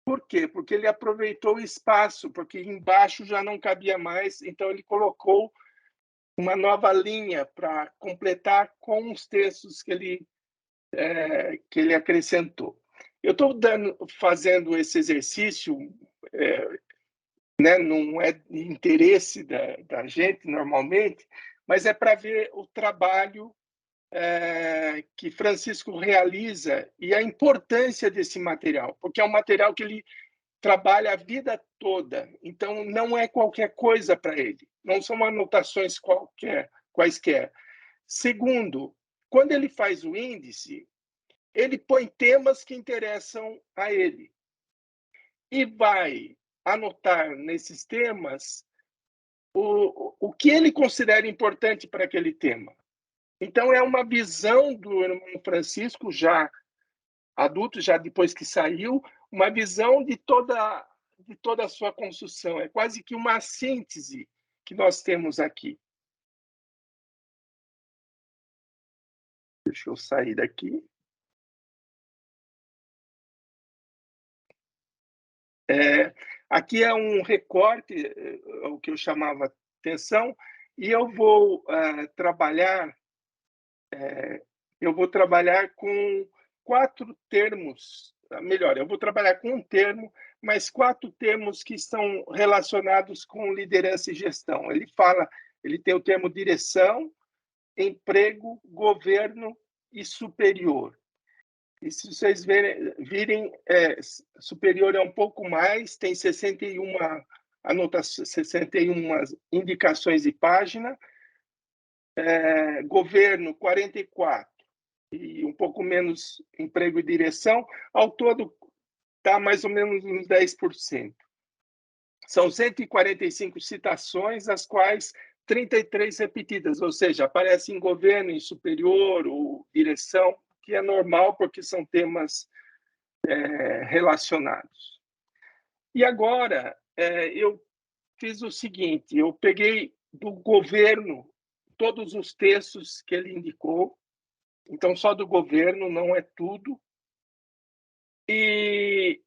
Por quê? Porque ele aproveitou o espaço, porque embaixo já não cabia mais, então ele colocou uma nova linha para completar com os textos que ele acrescentou. Eu estou fazendo esse exercício, né, não é de interesse da gente normalmente, mas é para ver o trabalho que Francisco realiza e a importância desse material, porque é um material que ele trabalha a vida toda, então não é qualquer coisa para ele, não são anotações quaisquer. Segundo, quando ele faz o índice, ele põe temas que interessam a ele e vai anotar nesses temas o que ele considera importante para aquele tema. Então, é uma visão do irmão Francisco, já adulto, já depois que saiu, uma visão de toda a sua construção. É quase que uma síntese que nós temos aqui. Deixa eu sair daqui. Aqui é um recorte, o que eu chamava atenção, e eu vou trabalhar com 4 termos melhor, eu vou trabalhar com um termo, mas 4 termos que estão relacionados com liderança e gestão. Ele tem o termo direção, emprego, governo e superior. E se vocês virem, superior é um pouco mais, tem 61 anotações, 61 indicações de página, governo 44 e um pouco menos emprego e direção, ao todo está mais ou menos uns 10%. São 145 citações, as quais 33 repetidas, ou seja, aparece em governo, em superior ou direção, que é normal porque são temas relacionados. E agora, eu fiz o seguinte, eu peguei do governo todos os textos que ele indicou, então só do governo, não é tudo, e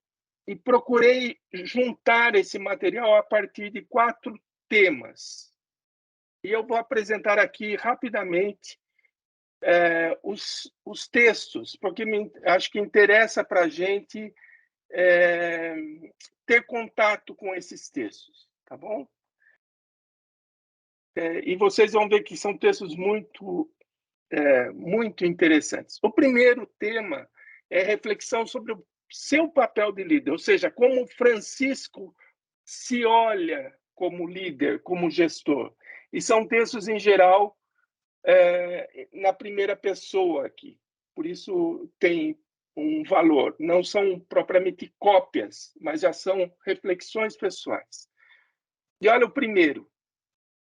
procurei juntar esse material a partir de 4 temas. E eu vou apresentar aqui rapidamente os textos, porque acho que interessa para a gente ter contato com esses textos, tá bom? E vocês vão ver que são textos muito interessantes. O primeiro tema é reflexão sobre o seu papel de líder, ou seja, como Francisco se olha como líder, como gestor. E são textos, em geral, na primeira pessoa aqui. Por isso tem um valor. Não são propriamente cópias, mas já são reflexões pessoais. E olha o primeiro.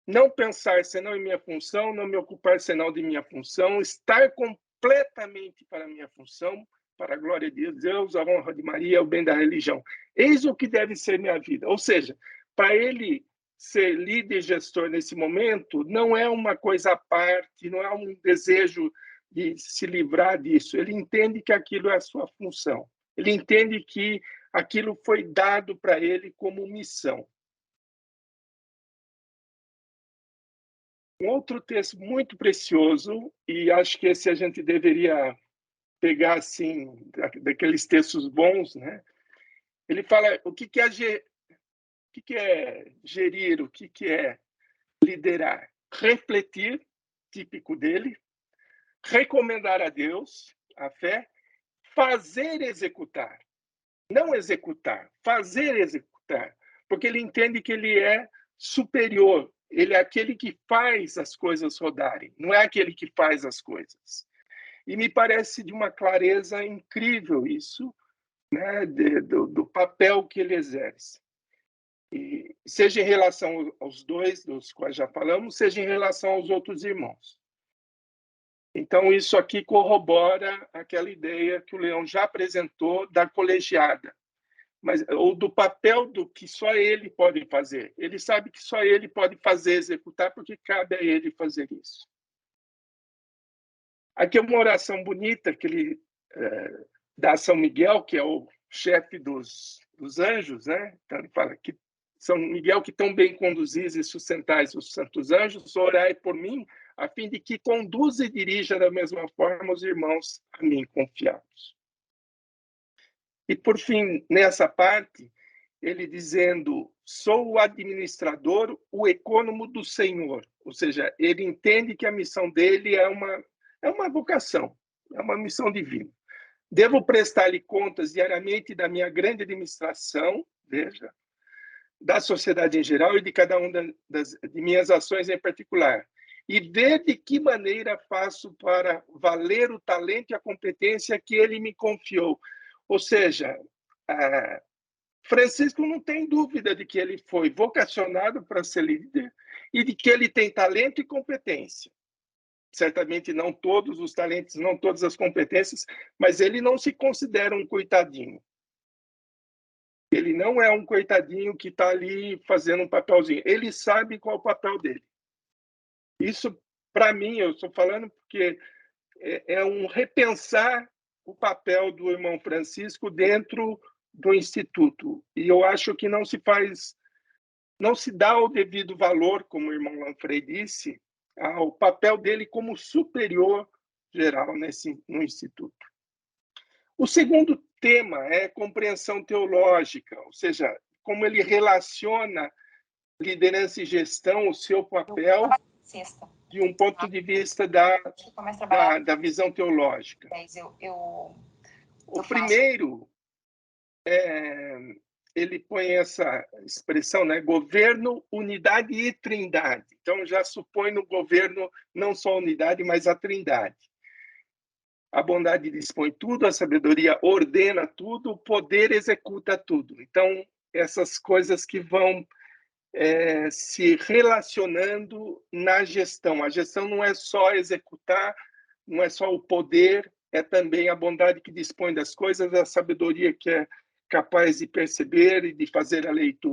Não pensar senão em minha função, não me ocupar senão de minha função, estar completamente para a minha função, para a glória de Deus, a honra de Maria, o bem da religião. Eis o que deve ser minha vida. Ou seja, para ele ser líder e gestor nesse momento, não é uma coisa à parte, não é um desejo de se livrar disso. Ele entende que aquilo é a sua função. Ele entende que aquilo foi dado para ele como missão. Um outro texto muito precioso, e acho que esse a gente deveria pegar assim, daqueles textos bons, né? Ele fala o que é gerir, o que é liderar. Refletir, típico dele, recomendar a Deus, a fé, fazer executar. Não executar, fazer executar, porque ele entende que ele é superior, ele é aquele que faz as coisas rodarem, não é aquele que faz as coisas. E me parece de uma clareza incrível isso, né, do papel que ele exerce. E seja em relação aos dois, dos quais já falamos, seja em relação aos outros irmãos. Então, isso aqui corrobora aquela ideia que o Leão já apresentou da colegiada, ou do papel do que só ele pode fazer. Ele sabe que só ele pode fazer, executar, porque cabe a ele fazer isso. Aqui é uma oração bonita que ele dá a São Miguel, que é o chefe dos anjos, né? Então ele fala que São Miguel, que tão bem conduzis e sustentais os santos anjos, orai por mim, a fim de que conduza e dirija da mesma forma os irmãos a mim confiados. E, por fim, nessa parte, ele dizendo, sou o administrador, o econômico do Senhor. Ou seja, ele entende que a missão dele é uma vocação, é uma missão divina. Devo prestar-lhe contas diariamente da minha grande administração, veja, da sociedade em geral e de cada uma de minhas ações em particular. E ver de que maneira faço para valer o talento e a competência que ele me confiou. Ou seja, Francisco não tem dúvida de que ele foi vocacionado para ser líder e de que ele tem talento e competência. Certamente não todos os talentos, não todas as competências, mas ele não se considera um coitadinho. Ele não é um coitadinho que está ali fazendo um papelzinho. Ele sabe qual é o papel dele. Isso, para mim, eu estou falando porque é um repensar o papel do irmão Francisco dentro do Instituto. E eu acho que não se dá o devido valor, como o irmão Lanfrey disse, ao papel dele como superior geral no Instituto. O segundo tema é compreensão teológica, ou seja, como ele relaciona liderança e gestão, o seu papel, de um ponto de vista da visão teológica. O primeiro, ele põe essa expressão, né? Governo, unidade e trindade. Então, já supõe no governo não só a unidade, mas a trindade. A bondade dispõe tudo, a sabedoria ordena tudo, o poder executa tudo. Então, essas coisas que vão se relacionando na gestão. A gestão não é só executar, não é só o poder, é também a bondade que dispõe das coisas, a sabedoria que é capaz de perceber e de fazer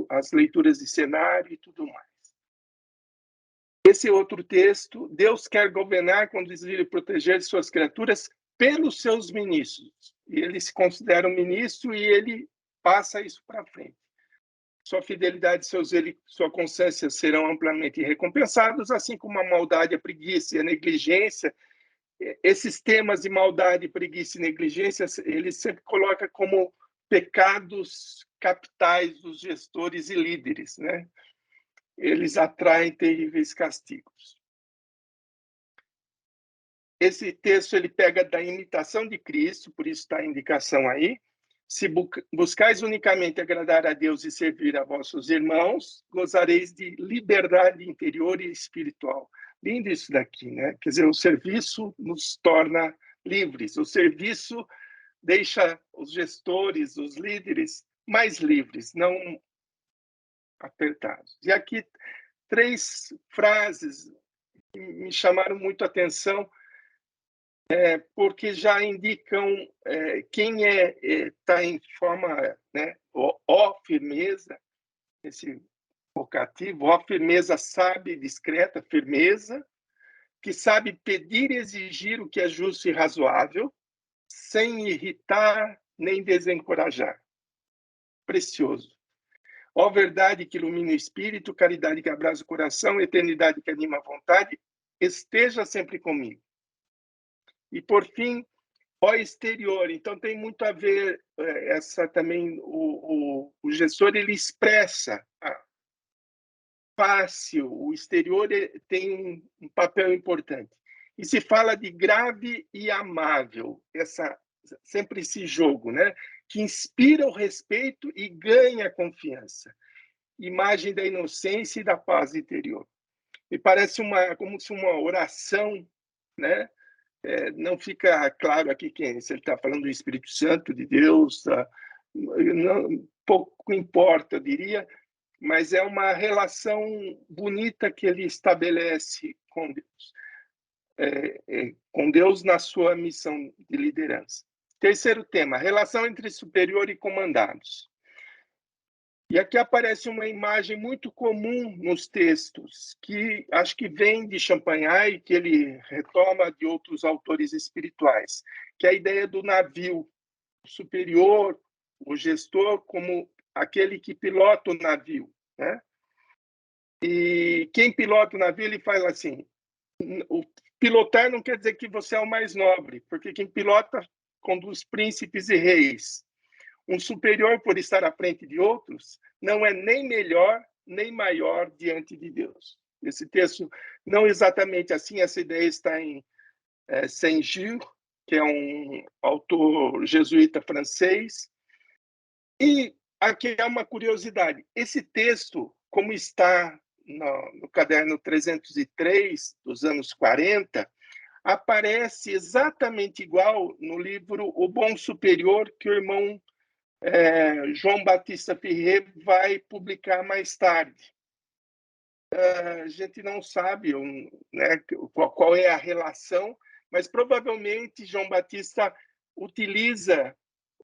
as leituras de cenário e tudo mais. Esse outro texto, Deus quer governar, conduzir e proteger suas criaturas pelos seus ministros. E ele se considera um ministro e ele passa isso para frente. Sua fidelidade e seu zelo e sua consciência serão amplamente recompensados, assim como a maldade, a preguiça e a negligência. Esses temas de maldade, preguiça e negligência, ele sempre coloca como pecados capitais dos gestores e líderes, né? Eles atraem terríveis castigos. Esse texto ele pega da imitação de Cristo, por isso está a indicação aí. Se buscais unicamente agradar a Deus e servir a vossos irmãos, gozareis de liberdade interior e espiritual. Lindo isso daqui, né? Quer dizer, o serviço nos torna livres. O serviço deixa os gestores, os líderes, mais livres, não apertados. E aqui 3 frases que me chamaram muito a atenção, porque já indicam quem está em forma, né, firmeza, esse vocativo, firmeza sabe, discreta, firmeza, que sabe pedir e exigir o que é justo e razoável, sem irritar nem desencorajar. Precioso. Ó verdade que ilumina o espírito, caridade que abraça o coração, eternidade que anima a vontade, esteja sempre comigo. E, por fim, ó exterior. Então, tem muito a ver, também, o gestor, ele expressa fácil, o exterior tem um papel importante. E se fala de grave e amável, sempre esse jogo, né? Que inspira o respeito e ganha confiança. Imagem da inocência e da paz interior. Me parece como se uma oração, né? Não fica claro aqui se ele está falando do Espírito Santo, de Deus, pouco importa, eu diria, mas é uma relação bonita que ele estabelece com Deus na sua missão de liderança. Terceiro tema, relação entre superior e comandados. E aqui aparece uma imagem muito comum nos textos, que acho que vem de Champagnat e que ele retoma de outros autores espirituais, que é a ideia do navio, o superior, o gestor, como aquele que pilota o navio, né? E quem pilota o navio, ele fala assim, o pilotar não quer dizer que você é o mais nobre, porque quem pilota conduz príncipes e reis. Um superior, por estar à frente de outros, não é nem melhor nem maior diante de Deus. Esse texto, não exatamente assim, essa ideia está em Saint-Gilles, que é um autor jesuíta francês. E aqui é uma curiosidade. Esse texto, como está no caderno 303, dos anos 40, aparece exatamente igual no livro O Bom Superior, que o irmão João Batista Ferreira vai publicar mais tarde. A gente não sabe, né, qual é a relação, mas provavelmente João Batista utiliza,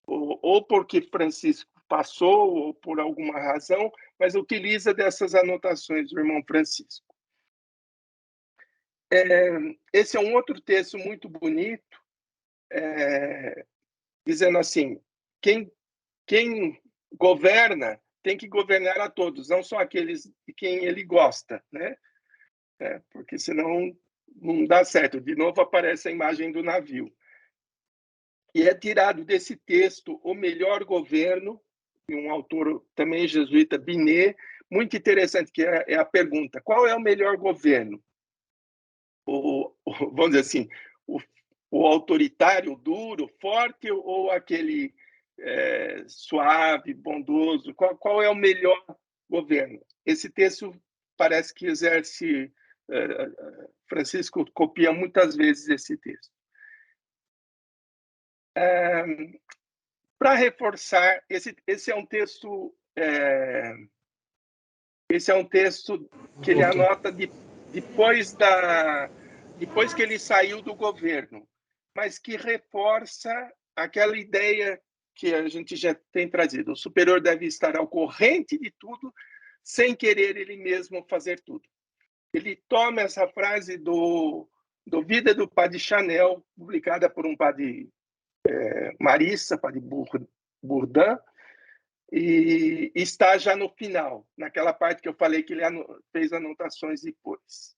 ou porque Francisco passou, ou por alguma razão, mas utiliza dessas anotações do irmão Francisco. Esse é um outro texto muito bonito, dizendo assim, quem governa tem que governar a todos, não só aqueles de quem ele gosta, né? Porque senão não dá certo. De novo aparece a imagem do navio. E é tirado desse texto O Melhor Governo, de um autor também jesuíta, Binet, muito interessante, que é a pergunta: qual é o melhor governo? Vamos dizer assim, o autoritário, duro, forte, ou aquele suave, bondoso? Qual é o melhor governo? Esse texto parece que exerce... Francisco copia muitas vezes esse texto. Para reforçar, esse é um texto... esse é um texto que ele anota depois que ele saiu do governo, mas que reforça aquela ideia que a gente já tem trazido. O superior deve estar ao corrente de tudo, sem querer ele mesmo fazer tudo. Ele toma essa frase do Vida do Padre Chanel, publicada por um padre marista, padre Bourdin, e está já no final, naquela parte que eu falei que ele fez anotações depois.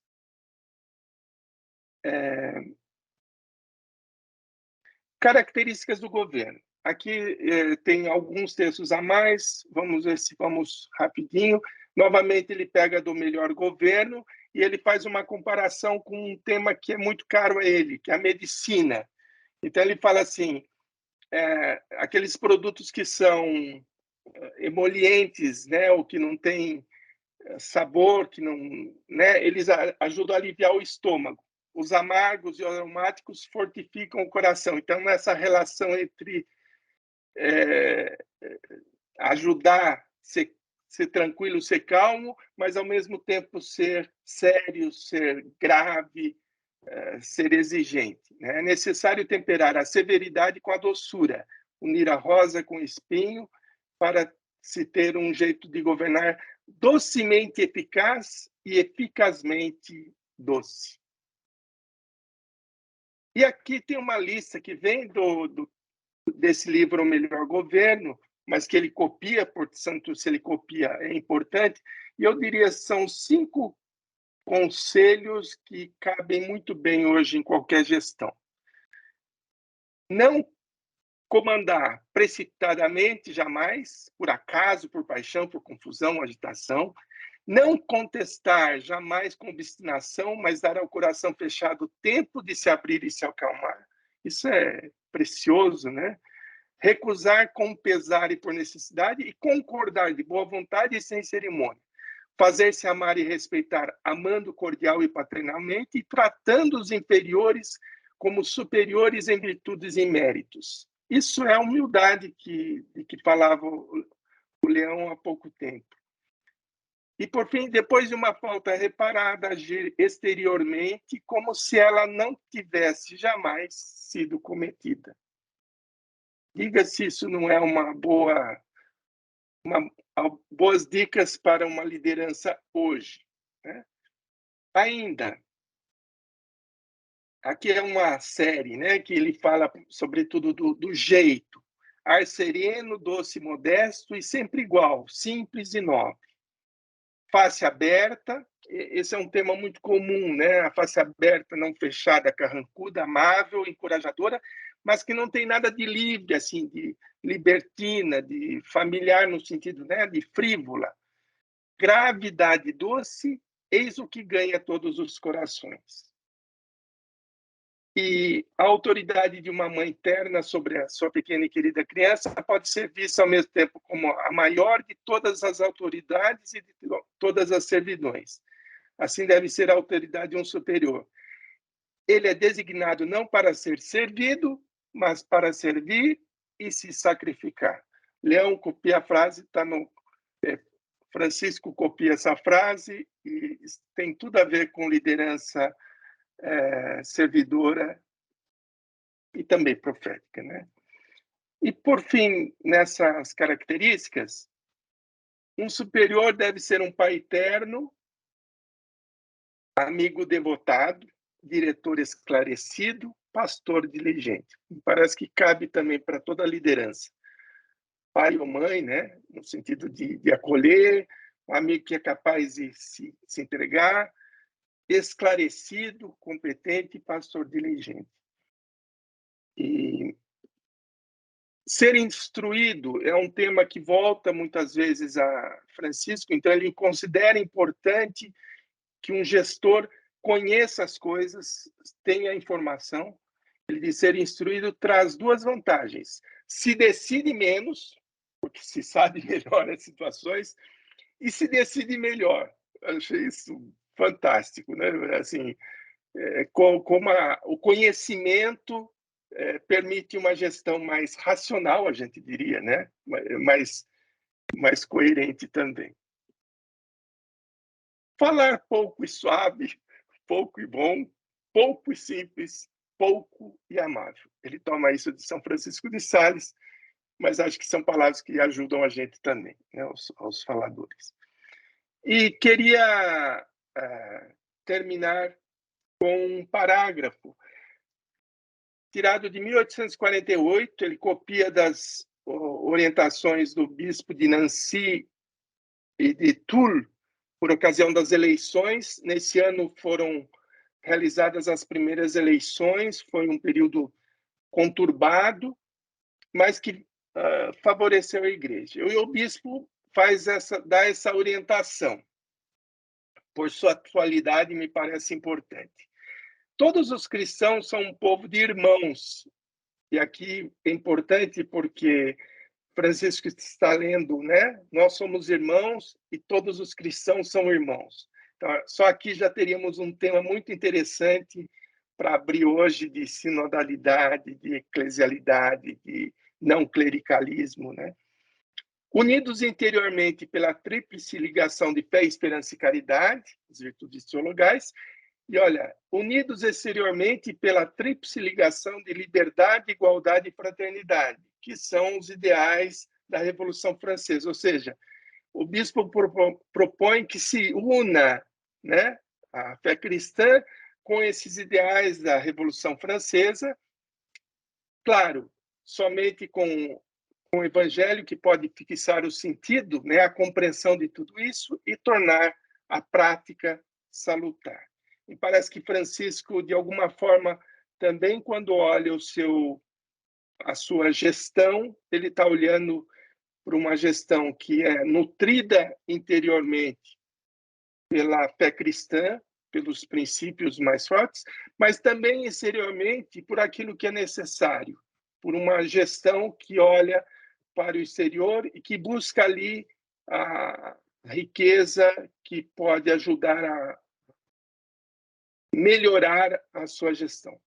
Características do governo. Aqui tem alguns textos a mais, vamos ver se vamos rapidinho. Novamente, ele pega do Melhor Governo e ele faz uma comparação com um tema que é muito caro a ele, que é a medicina. Então, ele fala assim, aqueles produtos que são emolientes, né, ou que não têm sabor, que não, né, eles ajudam a aliviar o estômago. Os amargos e aromáticos fortificam o coração. Então, nessa relação entre ajudar ser tranquilo, ser calmo, mas ao mesmo tempo ser sério, ser grave, ser exigente. Né? É necessário temperar a severidade com a doçura, unir a rosa com o espinho para se ter um jeito de governar docemente eficaz e eficazmente doce. E aqui tem uma lista que vem desse livro O Melhor Governo, mas que ele copia, portanto, se ele copia é importante, e eu diria que são 5 conselhos que cabem muito bem hoje em qualquer gestão. Não comandar precipitadamente, jamais, por acaso, por paixão, por confusão, agitação. Não contestar, jamais com obstinação, mas dar ao coração fechado tempo de se abrir e se acalmar. Isso é precioso, né? Recusar com pesar e por necessidade e concordar de boa vontade e sem cerimônia. Fazer-se amar e respeitar, amando cordial e paternalmente e tratando os inferiores como superiores em virtudes e méritos. Isso é a humildade de que falava o Leão há pouco tempo. E, por fim, depois de uma falta reparada, agir exteriormente como se ela não tivesse jamais sido cometida. Diga se isso não é boas dicas para uma liderança hoje. Né? Ainda, aqui é uma série, né, que ele fala, sobretudo, do jeito. Ar sereno, doce, modesto e sempre igual, simples e nobre. Face aberta, esse é um tema muito comum, né? A face aberta, não fechada, carrancuda, amável, encorajadora, mas que não tem nada de livre, assim, de libertina, de familiar no sentido, né, de frívola. Gravidade doce, eis o que ganha todos os corações. E a autoridade de uma mãe terna sobre a sua pequena e querida criança pode ser vista ao mesmo tempo como a maior de todas as autoridades e de todas as servidões. Assim deve ser a autoridade de um superior. Ele é designado não para ser servido, mas para servir e se sacrificar. Leão copia a frase, está no... Francisco copia essa frase e tem tudo a ver com liderança servidora e também profética, né? E, por fim, nessas características, um superior deve ser um pai eterno, amigo devotado, diretor esclarecido, pastor diligente. Me parece que cabe também para toda a liderança. Pai ou mãe, né? No sentido de acolher, um amigo que é capaz de se entregar, esclarecido, competente e pastor diligente. E Ser instruído é um tema que volta muitas vezes a Francisco, então ele considera importante que um gestor conheça as coisas, tenha informação. Ele diz: ser instruído traz duas vantagens. Se decide menos, porque se sabe melhor as situações, e se decide melhor. Eu achei isso fantástico, né? Assim, como o conhecimento permite uma gestão mais racional, a gente diria, né? Mais coerente também. Falar pouco e suave, pouco e bom, pouco e simples, pouco e amável. Ele toma isso de São Francisco de Sales, mas acho que são palavras que ajudam a gente também, né, aos faladores. E queria terminar com um parágrafo tirado de 1848, ele copia das orientações do bispo de Nancy e de Toul, por ocasião das eleições. Nesse ano foram realizadas as primeiras eleições, foi um período conturbado, mas que favoreceu a igreja. E o bispo dá essa orientação. Por sua atualidade, me parece importante. Todos os cristãos são um povo de irmãos. E aqui é importante porque Francisco está lendo, né? Nós somos irmãos e todos os cristãos são irmãos. Então, só aqui já teríamos um tema muito interessante para abrir hoje de sinodalidade, de eclesialidade, de não clericalismo, né? Unidos interiormente pela tríplice ligação de fé, esperança e caridade, as virtudes teologais, e olha, unidos exteriormente pela tríplice ligação de liberdade, igualdade e fraternidade, que são os ideais da Revolução Francesa. Ou seja, o bispo propõe que se una, né, a fé cristã com esses ideais da Revolução Francesa, claro, somente com o Evangelho que pode fixar o sentido, né, a compreensão de tudo isso e tornar a prática salutar. E parece que Francisco, de alguma forma, também quando olha a sua gestão, ele está olhando para uma gestão que é nutrida interiormente pela fé cristã, pelos princípios mais fortes, mas também exteriormente por aquilo que é necessário, por uma gestão que olha para o exterior e que busca ali a riqueza que pode ajudar a melhorar a sua gestão.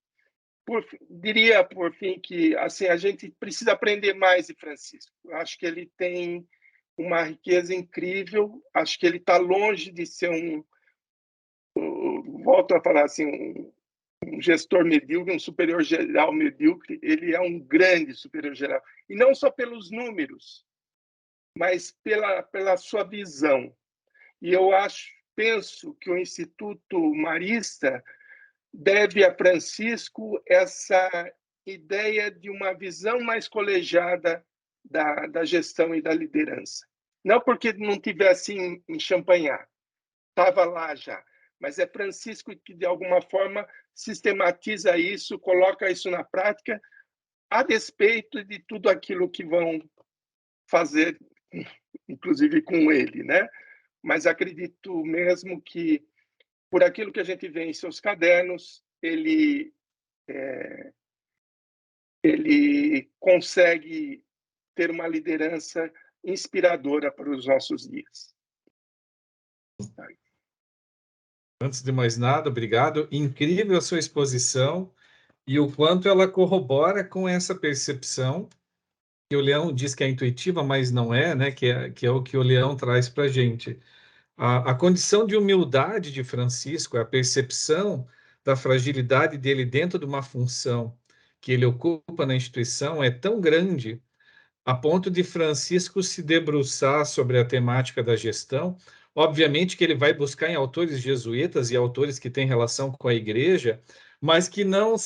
Diria, por fim, que assim, a gente precisa aprender mais de Francisco. Acho que ele tem uma riqueza incrível, acho que ele está longe de ser volto a falar assim, um gestor medíocre, um superior geral medíocre. Ele é um grande superior geral. E não só pelos números, mas pela sua visão. E eu penso que o Instituto Marista deve a Francisco essa ideia de uma visão mais colegiada da gestão e da liderança. Não porque não tivesse em Champagnat, estava lá já, mas é Francisco que, de alguma forma, sistematiza isso, coloca isso na prática, a despeito de tudo aquilo que vão fazer, inclusive com ele, né? Mas acredito mesmo que, por aquilo que a gente vê em seus cadernos, ele consegue ter uma liderança inspiradora para os nossos dias. Antes de mais nada, obrigado. Incrível a sua exposição e o quanto ela corrobora com essa percepção que o Leão diz que é intuitiva, mas não é, né? Que é o que o Leão traz para a gente. A condição de humildade de Francisco, a percepção da fragilidade dele dentro de uma função que ele ocupa na instituição é tão grande a ponto de Francisco se debruçar sobre a temática da gestão. Obviamente que ele vai buscar em autores jesuítas e autores que têm relação com a igreja, mas que não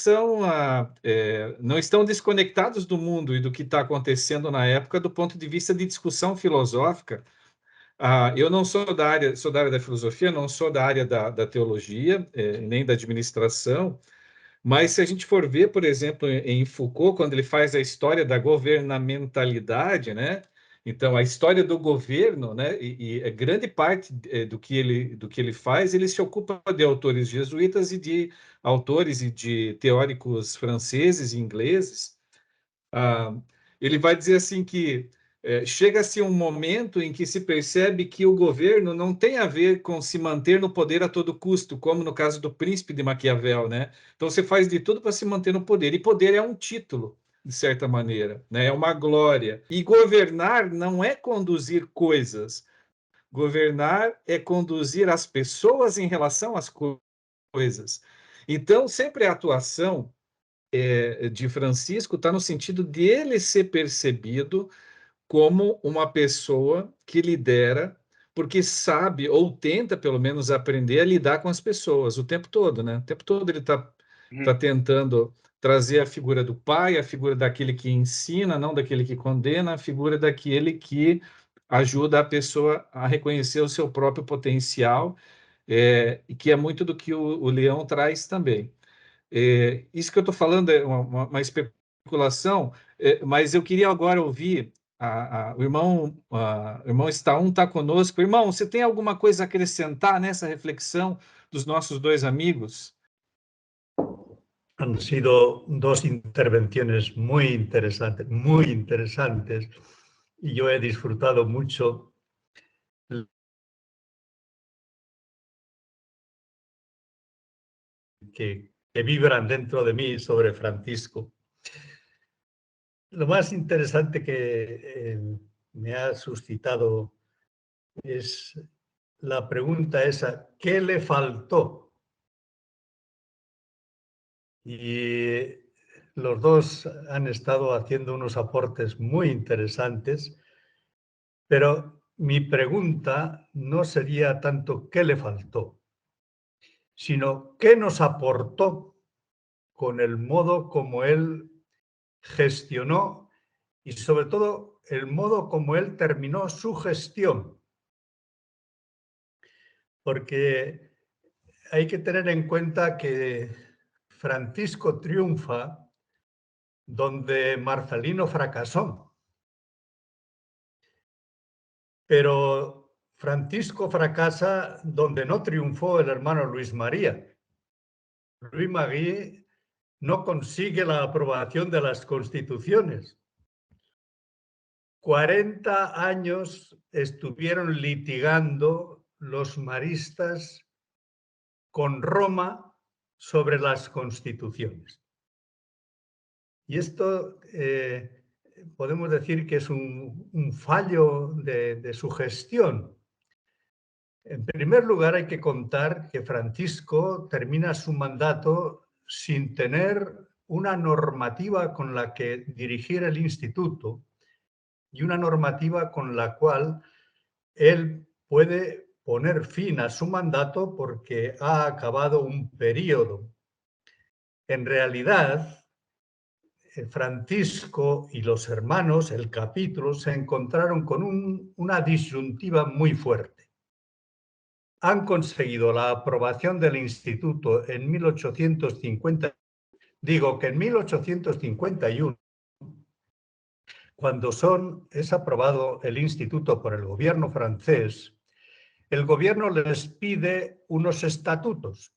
não estão desconectados do mundo e do que está acontecendo na época do ponto de vista de discussão filosófica. Eu não sou da área, sou da área da filosofia, não sou da área da teologia, nem da administração, Mas se a gente for ver, por exemplo, em Foucault, quando ele faz a história da governamentalidade, né? Então, a história do governo, né? E a grande parte do que ele faz, ele se ocupa de autores jesuítas e de autores e de teóricos franceses e ingleses. Ah, ele vai dizer assim que chega-se um momento em que se percebe que o governo não tem a ver com se manter no poder a todo custo, como no caso do príncipe de Maquiavel, né? Então você faz de tudo para se manter no poder, e poder é um título, de certa maneira, né? É uma glória. E governar não é conduzir coisas, governar é conduzir as pessoas em relação às coisas. Então, sempre a atuação de Francisco está no sentido de ele ser percebido como uma pessoa que lidera, porque sabe, ou tenta pelo menos aprender a lidar com as pessoas o tempo todo, né? O tempo todo ele tá tentando trazer a figura do pai, a figura daquele que ensina, não daquele que condena, a figura daquele que ajuda a pessoa a reconhecer o seu próprio potencial, e que é muito do que o Leão traz também. Isso que eu estou falando é uma especulação, mas eu queria agora ouvir o irmão Staum está conosco. Irmão, você tem alguma coisa a acrescentar nessa reflexão dos nossos dois amigos? Han sido dos intervenciones muy interesantes, y yo he disfrutado mucho que vibran dentro de mí sobre Francisco. Lo más interesante que me ha suscitado es la pregunta esa, ¿qué le faltó? Y los dos han estado haciendo unos aportes muy interesantes, pero mi pregunta no sería tanto qué le faltó, sino qué nos aportó con el modo como él gestionó y sobre todo el modo como él terminó su gestión. Porque hay que tener en cuenta que Francisco triunfa donde Marcelino fracasó. Pero Francisco fracasa donde no triunfó el hermano Luis María. Luis María no consigue la aprobación de las constituciones. 40 años estuvieron litigando los maristas con Roma sobre las constituciones. Y esto podemos decir que es un fallo de su gestión. En primer lugar, hay que contar que Francisco termina su mandato sin tener una normativa con la que dirigir el instituto y una normativa con la cual él puede poner fin a su mandato porque ha acabado un periodo. En realidad, Francisco y los hermanos, el capítulo, se encontraron con una disyuntiva muy fuerte. Han conseguido la aprobación del instituto en 1850, digo que en 1851, cuando es aprobado el instituto por el gobierno francés, el gobierno les pide unos estatutos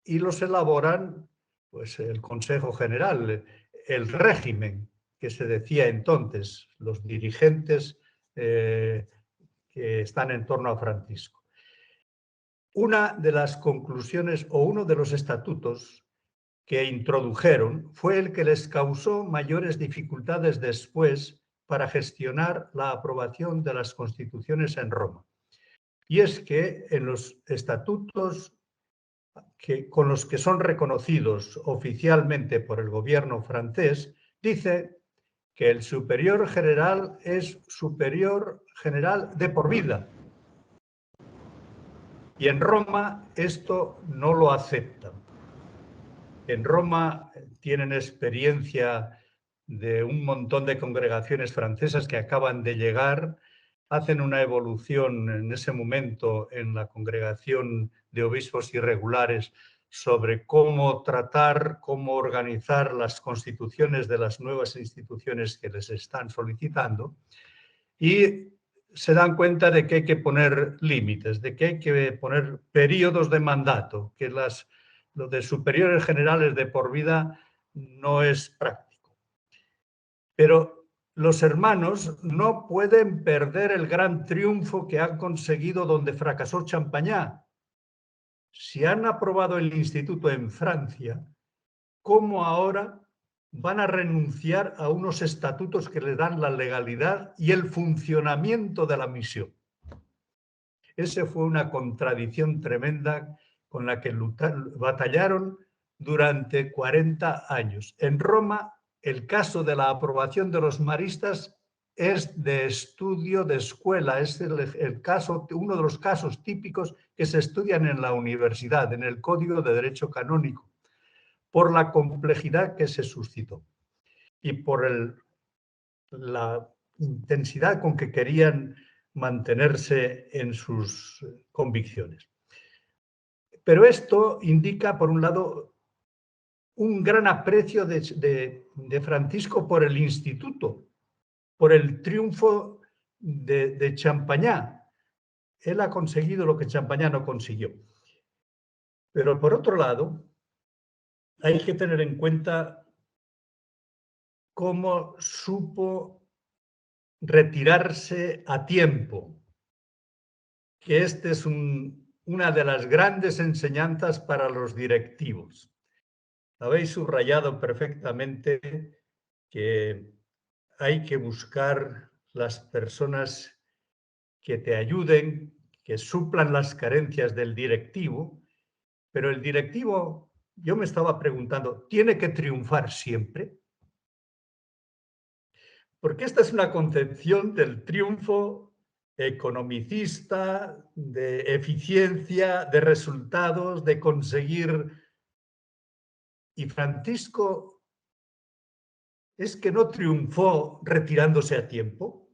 y los elaboran pues, el Consejo General, el régimen que se decía entonces, los dirigentes que están en torno a Francisco. Una de las conclusiones o uno de los estatutos que introdujeron fue el que les causó mayores dificultades después para gestionar la aprobación de las constituciones en Roma. Y es que en los estatutos con los que son reconocidos oficialmente por el gobierno francés, dice que el superior general es superior general de por vida. Y en Roma esto no lo aceptan. En Roma tienen experiencia de un montón de congregaciones francesas que acaban de llegar, hacen una evolución en ese momento en la congregación de obispos irregulares sobre cómo tratar, cómo organizar las constituciones de las nuevas instituciones que les están solicitando, y se dan cuenta de que hay que poner límites, de que hay que poner periodos de mandato, que lo de superiores generales de por vida no es práctico. Pero los hermanos no pueden perder el gran triunfo que han conseguido donde fracasó Champagnat. Si han aprobado el instituto en Francia, ¿cómo ahora van a renunciar a unos estatutos que le dan la legalidad y el funcionamiento de la misión? Esa fue una contradicción tremenda con la que batallaron durante 40 años. En Roma, el caso de la aprobación de los maristas es de estudio de escuela, es uno de los casos típicos que se estudian en la universidad, en el Código de Derecho Canónico, por la complejidad que se suscitó y por la intensidad con que querían mantenerse en sus convicciones. Pero esto indica, por un lado, un gran aprecio de Francisco por el instituto, por el triunfo de Champagnat. Él ha conseguido lo que Champagnat no consiguió. Pero por otro lado, hay que tener en cuenta cómo supo retirarse a tiempo, que este es una de las grandes enseñanzas para los directivos. Habéis subrayado perfectamente que hay que buscar las personas que te ayuden, que suplan las carencias del directivo, pero el directivo, yo me estaba preguntando, ¿tiene que triunfar siempre? Porque esta es una concepción del triunfo economicista, de eficiencia, de resultados, de conseguir. Y Francisco es que no triunfó retirándose a tiempo.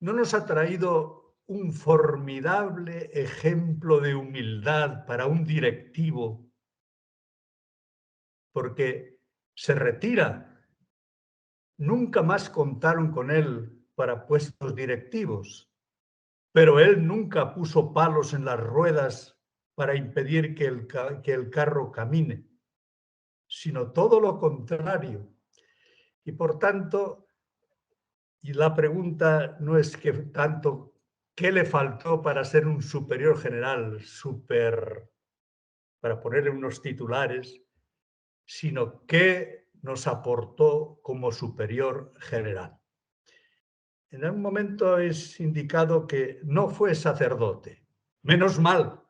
No nos ha traído un formidable ejemplo de humildad para un directivo, porque se retira. Nunca más contaron con él para puestos directivos, pero él nunca puso palos en las ruedas para impedir que el carro camine, sino todo lo contrario. Y por tanto, y la pregunta no es que tanto qué le faltó para ser un superior general, para ponerle unos titulares, sino qué nos aportó como superior general. En un momento es indicado que no fue sacerdote. Menos mal,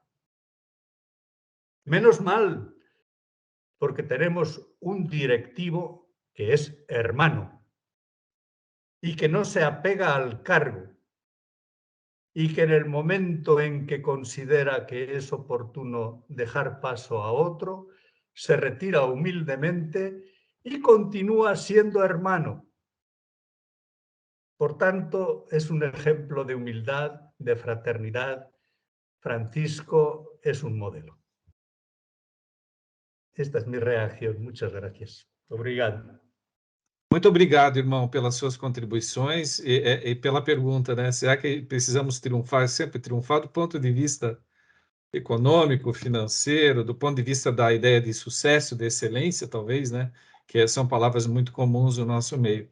porque tenemos un directivo que es hermano y que no se apega al cargo y que en el momento en que considera que es oportuno dejar paso a otro, se retira humildemente y continúa siendo hermano. Por tanto, es un ejemplo de humildad, de fraternidad. Francisco es un modelo. Esta es mi reação. Muchas gracias. Obrigado. Muito obrigado, irmão, pelas suas contribuições e pela pergunta, né? Será que precisamos triunfar, sempre triunfar do ponto de vista econômico, financeiro, do ponto de vista da ideia de sucesso, de excelência, talvez, né? Que são palavras muito comuns no nosso meio.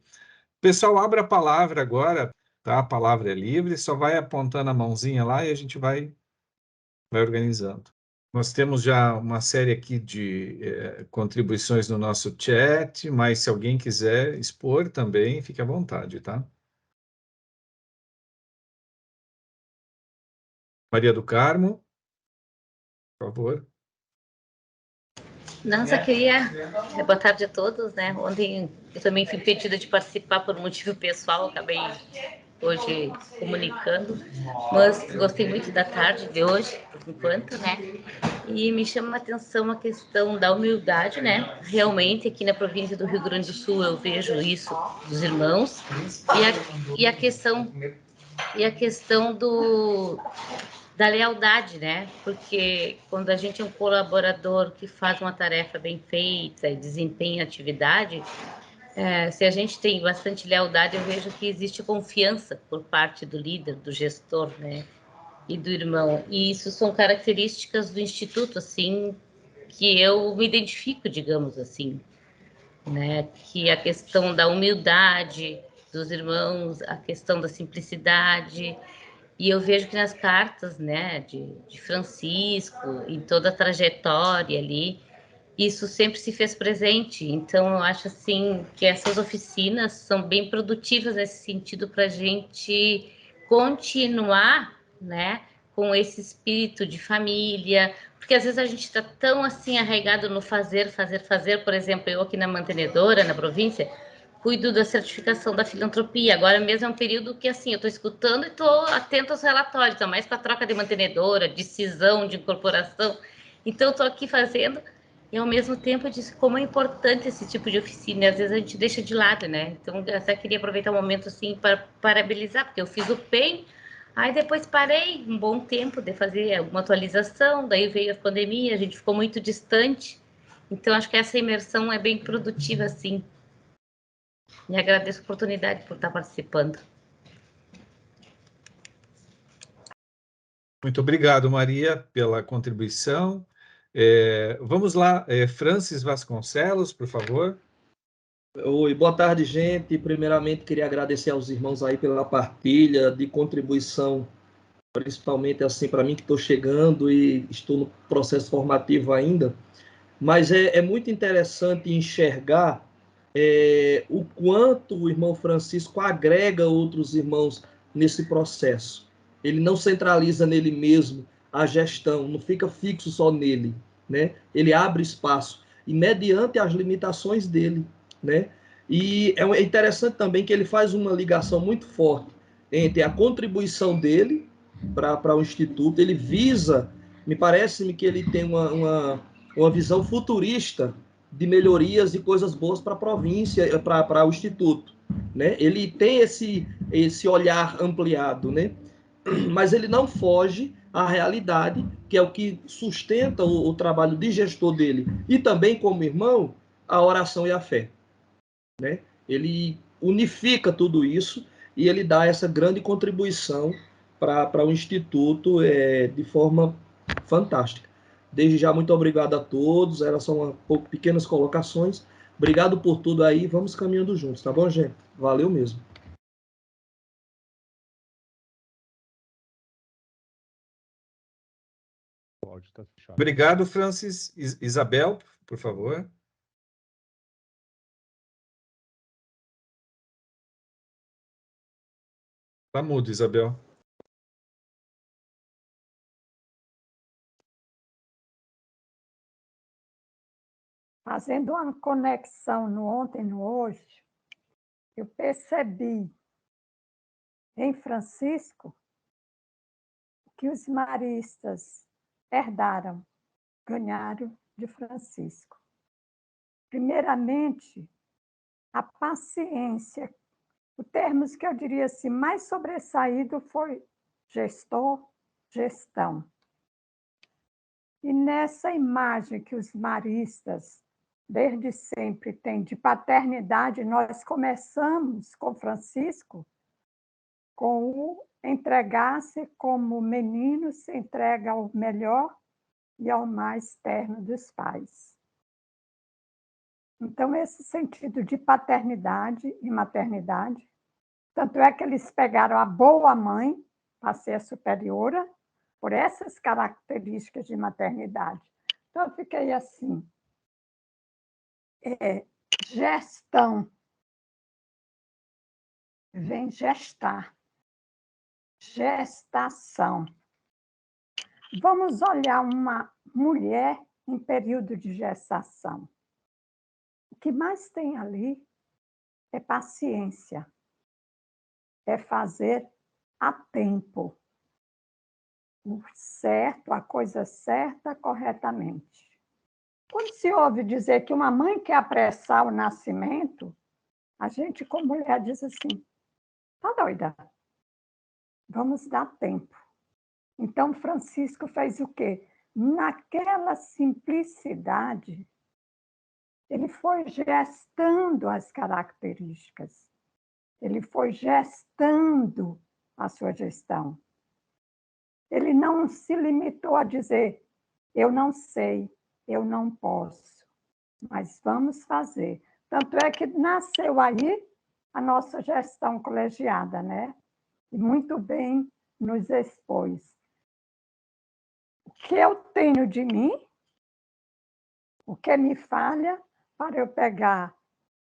Pessoal, abra a palavra agora, tá? A palavra é livre, só vai apontando a mãozinha lá e a gente vai organizando. Nós temos já uma série aqui de contribuições no nosso chat, mas se alguém quiser expor também, fique à vontade, tá? Maria do Carmo, por favor. Não, só queria... Boa tarde a todos, né? Ontem eu também fui impedida de participar por um motivo pessoal, acabei hoje comunicando, mas gostei muito da tarde de hoje, por enquanto, né? E me chama a atenção a questão da humildade, né? Realmente, aqui na província do Rio Grande do Sul, eu vejo isso dos irmãos, e a questão da lealdade, né? Porque quando a gente é um colaborador que faz uma tarefa bem feita e desempenha a atividade, se a gente tem bastante lealdade, eu vejo que existe confiança por parte do líder, do gestor, né? E do irmão. E isso são características do Instituto, assim, que eu me identifico, digamos assim, né? Que a questão da humildade dos irmãos, a questão da simplicidade. E eu vejo que nas cartas, né, de Francisco, em toda a trajetória ali, isso sempre se fez presente. Então, eu acho assim que essas oficinas são bem produtivas nesse sentido para a gente continuar, né, com esse espírito de família, porque às vezes a gente está tão assim arraigado no fazer, fazer, fazer. Por exemplo, eu aqui na mantenedora, na província, cuido da certificação da filantropia. Agora mesmo é um período que assim eu estou escutando e estou atento aos relatórios, então, mais para a troca de mantenedora, decisão de incorporação. Então, eu estou aqui fazendo. E, ao mesmo tempo, eu disse como é importante esse tipo de oficina. E, às vezes, a gente deixa de lado, né? Então, eu até queria aproveitar o momento, assim, para parabenizar, porque eu fiz o PEN, aí depois parei um bom tempo de fazer alguma atualização, daí veio a pandemia, a gente ficou muito distante. Então, acho que essa imersão é bem produtiva, assim. E agradeço a oportunidade por estar participando. Muito obrigado, Maria, pela contribuição. Vamos lá, Francis Vasconcelos, por favor. Oi, boa tarde, gente. Primeiramente, queria agradecer aos irmãos aí pela partilha de contribuição, principalmente assim para mim que estou chegando e estou no processo formativo ainda. Mas é muito interessante enxergar o quanto o irmão Francisco agrega outros irmãos nesse processo. Ele não centraliza nele mesmo a gestão, não fica fixo só nele, né? Ele abre espaço e mediante as limitações dele, né? E é interessante também que ele faz uma ligação muito forte entre a contribuição dele para o Instituto. Ele visa, me parece-me que ele tem uma visão futurista de melhorias e coisas boas para a província, para o Instituto, né? Ele tem esse olhar ampliado, né? Mas ele não foge à realidade, que é o que sustenta o trabalho de gestor dele, e também como irmão, a oração e a fé, né? Ele unifica tudo isso e ele dá essa grande contribuição para o Instituto de forma fantástica. Desde já, muito obrigado a todos. Elas são pequenas colocações. Obrigado por tudo aí. Vamos caminhando juntos, tá bom, gente? Valeu mesmo. Obrigado, Francis. Isabel, por favor. Está mudo, Isabel. Fazendo uma conexão no ontem e no hoje, eu percebi em Francisco que os maristas herdaram, ganharam de Francisco. Primeiramente, a paciência. O termo que eu diria assim, mais sobressaído foi gestor, gestão. E nessa imagem que os maristas, desde sempre, têm de paternidade, nós começamos com Francisco, com o entregar-se como menino se entrega ao melhor e ao mais terno dos pais. Então, esse sentido de paternidade e maternidade, tanto é que eles pegaram a boa mãe para ser a superiora, por essas características de maternidade. Então, eu fiquei assim, gestão, vem gestar, gestação. Vamos olhar uma mulher em período de gestação. O que mais tem ali é paciência, é fazer a tempo o certo, a coisa certa, corretamente. Quando se ouve dizer que uma mãe quer apressar o nascimento, a gente, como mulher, diz assim, tá doida, vamos dar tempo. Então, Francisco fez o quê? Naquela simplicidade, ele foi gestando as características, ele foi gestando a sua gestão. Ele não se limitou a dizer, eu não sei, eu não posso, mas vamos fazer. Tanto é que nasceu aí a nossa gestão colegiada, né? E muito bem nos expôs. O que eu tenho de mim, o que me falha, para eu pegar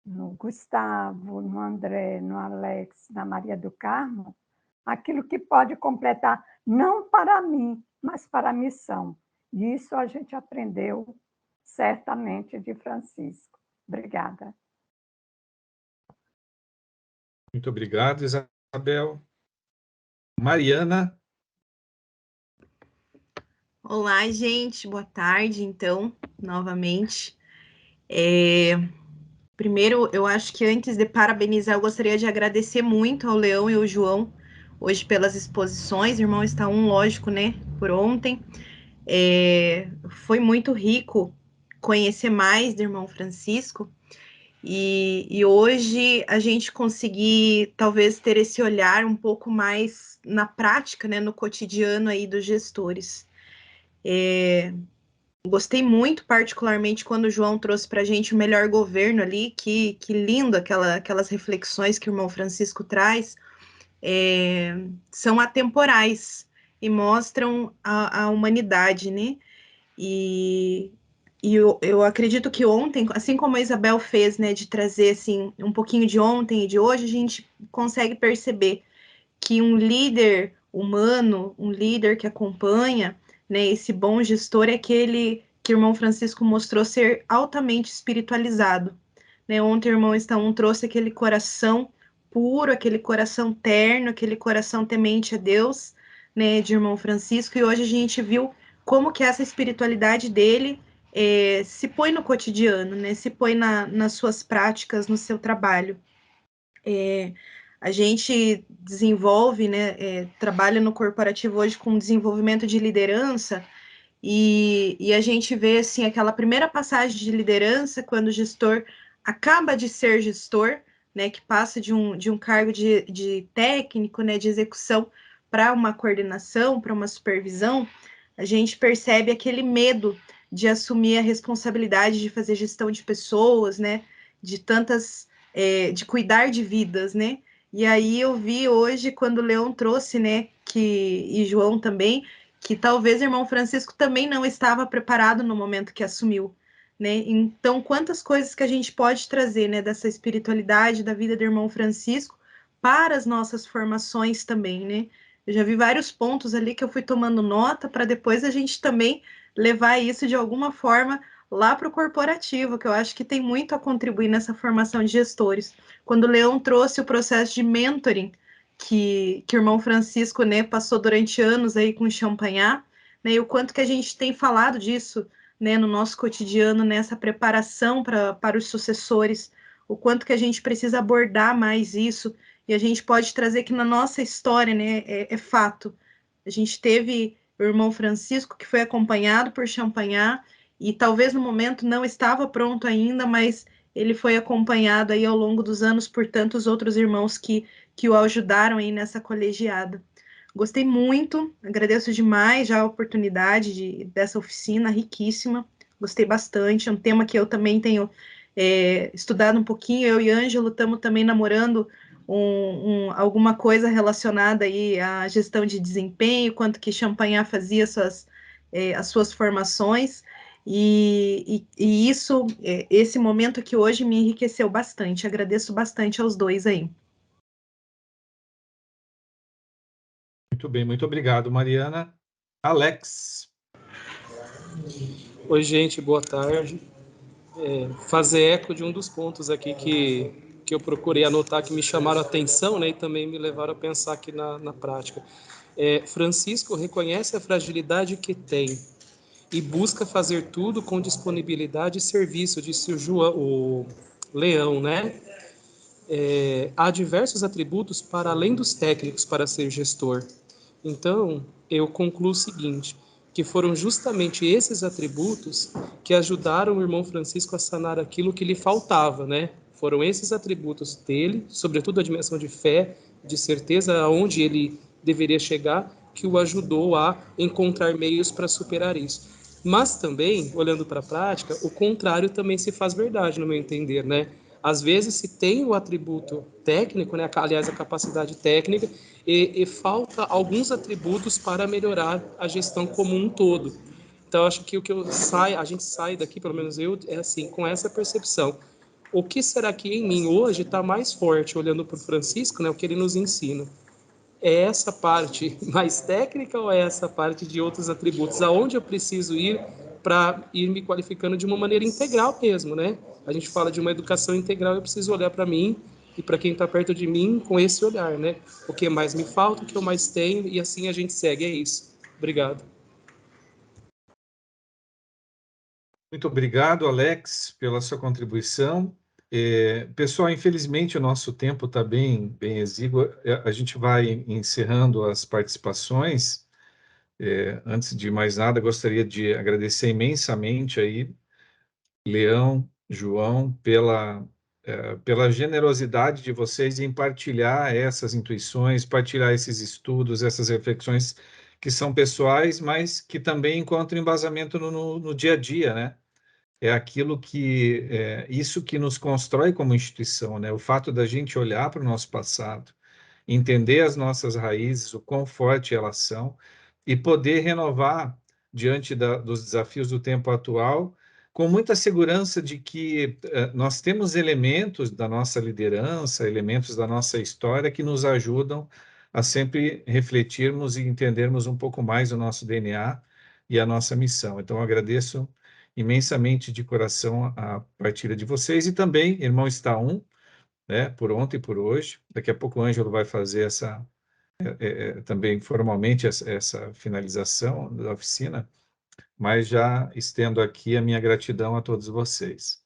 no Gustavo, no André, no Alex, na Maria do Carmo, aquilo que pode completar, não para mim, mas para a missão. E isso a gente aprendeu certamente de Francisco. Obrigada. Muito obrigado, Isabel. Mariana. Olá, gente. Boa tarde, então, novamente. Primeiro, eu acho que antes de parabenizar, eu gostaria de agradecer muito ao Leão e ao João, hoje pelas exposições. Irmão está um, lógico, né, por ontem. Foi muito rico conhecer mais do irmão Francisco, e hoje a gente conseguir, talvez, ter esse olhar um pouco mais na prática, né, no cotidiano aí dos gestores. Gostei muito, particularmente, quando o João trouxe para a gente o melhor governo ali, que lindo aquelas reflexões que o irmão Francisco traz, são atemporais e mostram a humanidade, né? E eu acredito que ontem, assim como a Isabel fez, né, de trazer assim, um pouquinho de ontem e de hoje, a gente consegue perceber que um líder humano, um líder que acompanha, né, esse bom gestor é aquele que o irmão Francisco mostrou ser altamente espiritualizado. Né? Ontem o irmão Estaum trouxe aquele coração puro, aquele coração terno, aquele coração temente a Deus, né, de irmão Francisco, e hoje a gente viu como que essa espiritualidade dele se põe no cotidiano, né, se põe nas suas práticas, no seu trabalho. A gente desenvolve, né, trabalha no corporativo hoje com desenvolvimento de liderança, e a gente vê assim aquela primeira passagem de liderança quando o gestor acaba de ser gestor, né, que passa de um cargo de técnico, né, de execução para uma coordenação, para uma supervisão. A gente percebe aquele medo de assumir a responsabilidade de fazer gestão de pessoas, né, de tantas, de cuidar de vidas, né. E aí eu vi hoje quando o Leão trouxe, né, e João também, que talvez o irmão Francisco também não estava preparado no momento que assumiu, né? Então, quantas coisas que a gente pode trazer, né, dessa espiritualidade da vida do irmão Francisco para as nossas formações também, né? Eu já vi vários pontos ali que eu fui tomando nota para depois a gente também levar isso de alguma forma lá para o corporativo, que eu acho que tem muito a contribuir nessa formação de gestores. Quando o Leão trouxe o processo de mentoring, que o irmão Francisco, né, passou durante anos aí com o Champagnat, né, e o quanto que a gente tem falado disso, né, no nosso cotidiano, nessa preparação para os sucessores, o quanto que a gente precisa abordar mais isso, e a gente pode trazer que na nossa história, né, é fato. A gente teve o irmão Francisco, que foi acompanhado por Champagnat, e talvez no momento não estava pronto ainda, mas ele foi acompanhado aí ao longo dos anos por tantos outros irmãos que o ajudaram aí nessa colegiada. Gostei muito, agradeço demais já a oportunidade dessa oficina riquíssima, gostei bastante, é um tema que eu também tenho estudado um pouquinho, eu e Ângelo estamos também namorando alguma coisa relacionada aí à gestão de desempenho, quanto que Champagnat fazia as suas formações, e isso, esse momento aqui hoje me enriqueceu bastante, agradeço bastante aos dois aí. Muito bem, muito obrigado, Mariana. Alex. Oi, gente, boa tarde. Fazer eco de um dos pontos aqui que eu procurei anotar, que me chamaram a atenção, né, e também me levaram a pensar aqui na prática. Francisco reconhece a fragilidade que tem e busca fazer tudo com disponibilidade e serviço, disse o Leão, né? Há diversos atributos para além dos técnicos para ser gestor. Então, eu concluo o seguinte, que foram justamente esses atributos que ajudaram o irmão Francisco a sanar aquilo que lhe faltava, né? Foram esses atributos dele, sobretudo a dimensão de fé, de certeza aonde ele deveria chegar, que o ajudou a encontrar meios para superar isso. Mas também, olhando para a prática, o contrário também se faz verdade, no meu entender, né? Às vezes se tem o atributo técnico, né? Aliás, a capacidade técnica, e falta alguns atributos para melhorar a gestão como um todo. Então, acho que a gente sai daqui, pelo menos eu, é assim, com essa percepção. O que será que em mim hoje está mais forte, olhando para o Francisco, né? O que ele nos ensina? É essa parte mais técnica ou é essa parte de outros atributos? Aonde eu preciso ir para ir me qualificando de uma maneira integral mesmo, né? A gente fala de uma educação integral, eu preciso olhar para mim e para quem está perto de mim com esse olhar, né? O que mais me falta, o que eu mais tenho, e assim a gente segue. É isso. Obrigado. Muito obrigado, Alex, pela sua contribuição. Pessoal, infelizmente o nosso tempo está bem exíguo. A gente vai encerrando as participações. Antes de mais nada, gostaria de agradecer imensamente aí, Leão, João, pela generosidade de vocês em partilhar essas intuições, partilhar esses estudos, essas reflexões que são pessoais, mas que também encontram embasamento no dia a dia, né? É aquilo isso que nos constrói como instituição, né? O fato da gente olhar para o nosso passado, entender as nossas raízes, o quão forte elas são, e poder renovar diante dos desafios do tempo atual, com muita segurança de que nós temos elementos da nossa liderança, elementos da nossa história que nos ajudam a sempre refletirmos e entendermos um pouco mais o nosso DNA e a nossa missão. Então, eu agradeço imensamente de coração a partilha de vocês, e também, irmão Staum, né, por ontem e por hoje. Daqui a pouco o Ângelo vai fazer também formalmente essa finalização da oficina, mas já estendo aqui a minha gratidão a todos vocês.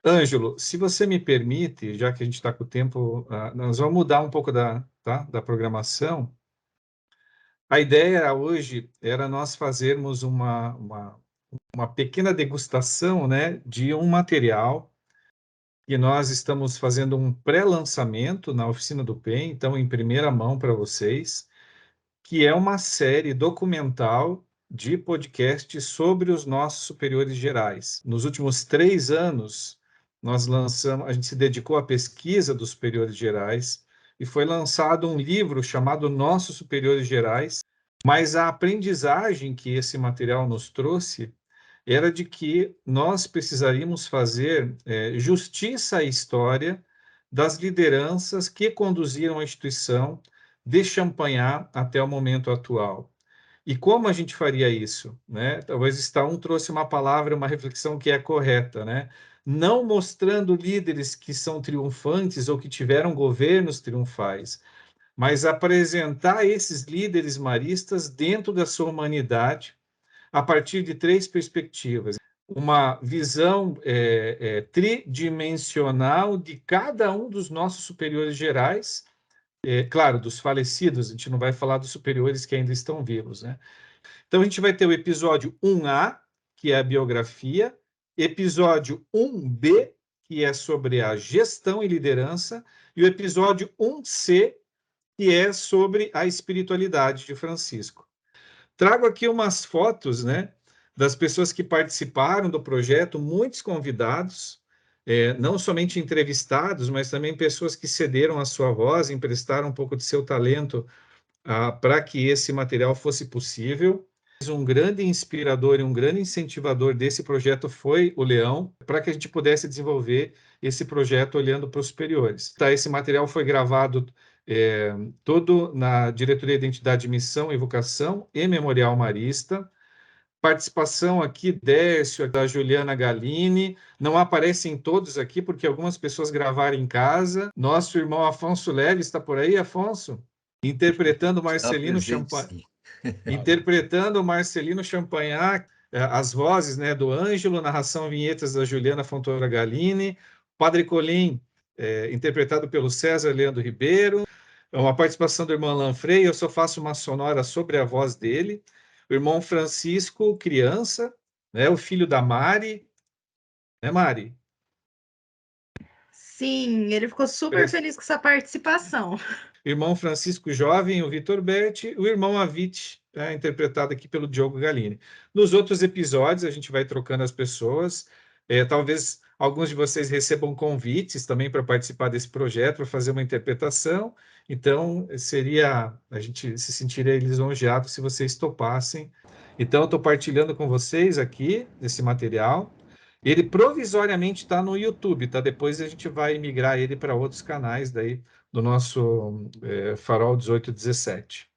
Ângelo, se você me permite, já que a gente está com o tempo, nós vamos mudar um pouco da programação. A ideia hoje era nós fazermos uma pequena degustação, né, de um material que nós estamos fazendo um pré-lançamento na Oficina do PEN, então em primeira mão para vocês, que é uma série documental de podcast sobre os nossos superiores gerais. Nos últimos 3 anos, a gente se dedicou à pesquisa dos superiores gerais e foi lançado um livro chamado Nossos Superiores Gerais, mas a aprendizagem que esse material nos trouxe era de que nós precisaríamos fazer justiça à história das lideranças que conduziram a instituição de Champagnat até o momento atual. E como a gente faria isso? Né? Talvez Staum trouxe uma palavra, uma reflexão que é correta, né? Não mostrando líderes que são triunfantes ou que tiveram governos triunfais, mas apresentar esses líderes maristas dentro da sua humanidade, a partir de 3 perspectivas. Uma visão tridimensional de cada um dos nossos superiores gerais, claro, dos falecidos, a gente não vai falar dos superiores que ainda estão vivos, né? Então, a gente vai ter o episódio 1A, que é a biografia, episódio 1B, que é sobre a gestão e liderança, e o episódio 1C, que é sobre a espiritualidade de Francisco. Trago aqui umas fotos, né, das pessoas que participaram do projeto, muitos convidados, não somente entrevistados, mas também pessoas que cederam a sua voz, emprestaram um pouco de seu talento para que esse material fosse possível. Um grande inspirador e um grande incentivador desse projeto foi o Leão, para que a gente pudesse desenvolver esse projeto olhando para os superiores. Esse material foi gravado todo na Diretoria de Identidade, Missão, Evocação e Memorial Marista. Participação aqui, Décio, da Juliana Galini. Não aparecem todos aqui, porque algumas pessoas gravaram em casa. Nosso irmão Afonso Leve está por aí, Afonso? Interpretando Marcelino Champagnat. Interpretando Marcelino Champagnat, as vozes, né, do Ângelo, narração vinhetas da Juliana Fontoura Galini, Padre Colim, interpretado pelo César Leandro Ribeiro, É uma participação do irmão Alan Frei, eu só faço uma sonora sobre a voz dele. O irmão Francisco, criança, né? O filho da Mari, né, Mari? Sim, ele ficou super feliz com essa participação. Irmão Francisco Jovem, o Vitor Berti, o irmão Avit, interpretado aqui pelo Diogo Galini. Nos outros episódios, a gente vai trocando as pessoas. Talvez alguns de vocês recebam convites também para participar desse projeto, para fazer uma interpretação. Então, a gente se sentiria lisonjeado se vocês topassem. Então, estou partilhando com vocês aqui esse material. Ele provisoriamente está no YouTube, tá? Depois a gente vai migrar ele para outros canais daí do nosso Farol 1817.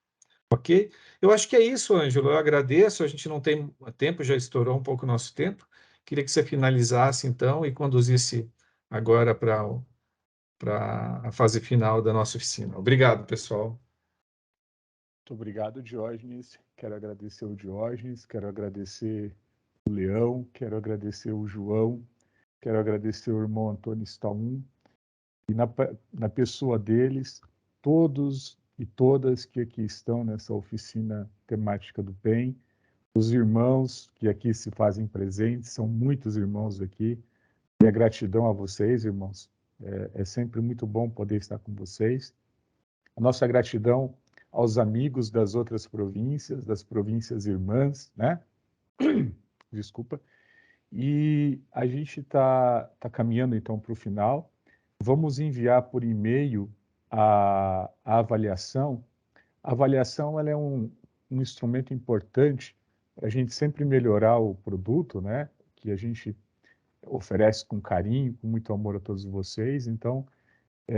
Ok? Eu acho que é isso, Ângelo. Eu agradeço. A gente não tem tempo, já estourou um pouco o nosso tempo. Queria que você finalizasse, então, e conduzisse agora para a fase final da nossa oficina. Obrigado, pessoal. Muito obrigado, Diógenes. Quero agradecer o Diógenes, quero agradecer o Leão, quero agradecer o João, quero agradecer o irmão Antônio Staum, e na pessoa deles, todos e todas que aqui estão nessa oficina temática do bem, os irmãos que aqui se fazem presentes, são muitos irmãos aqui, minha gratidão a vocês, irmãos, é sempre muito bom poder estar com vocês. A nossa gratidão aos amigos das outras províncias, das províncias irmãs, né? Desculpa. E a gente está caminhando, então, para o final. Vamos enviar por e-mail a avaliação. A avaliação ela é um instrumento importante para a gente sempre melhorar o produto, né? Que a gente oferece com carinho, com muito amor a todos vocês. Então,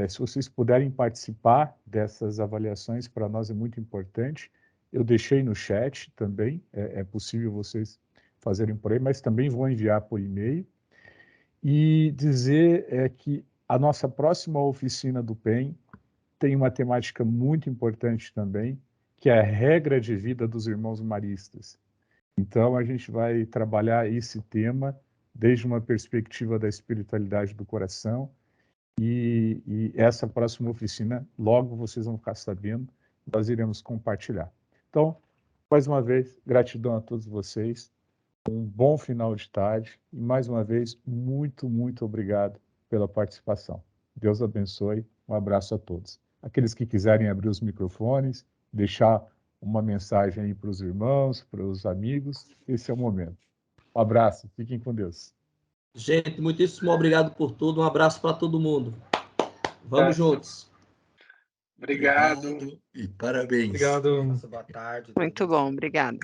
se vocês puderem participar dessas avaliações, para nós é muito importante. Eu deixei no chat também, é possível vocês fazerem por aí, mas também vou enviar por e-mail. E dizer que a nossa próxima oficina do PEN tem uma temática muito importante também, que é a regra de vida dos irmãos maristas. Então, a gente vai trabalhar esse tema desde uma perspectiva da espiritualidade do coração, e essa próxima oficina, logo vocês vão ficar sabendo, nós iremos compartilhar. Então, mais uma vez, gratidão a todos vocês, um bom final de tarde, e mais uma vez, muito, muito obrigado pela participação. Deus abençoe, um abraço a todos. Aqueles que quiserem abrir os microfones, deixar uma mensagem aí para os irmãos, para os amigos, esse é o momento. Um abraço, fiquem com Deus. Gente, muitíssimo obrigado por tudo. Um abraço para todo mundo. Vamos juntos. Obrigado. E parabéns. Obrigado. Boa tarde. Muito bom, obrigada.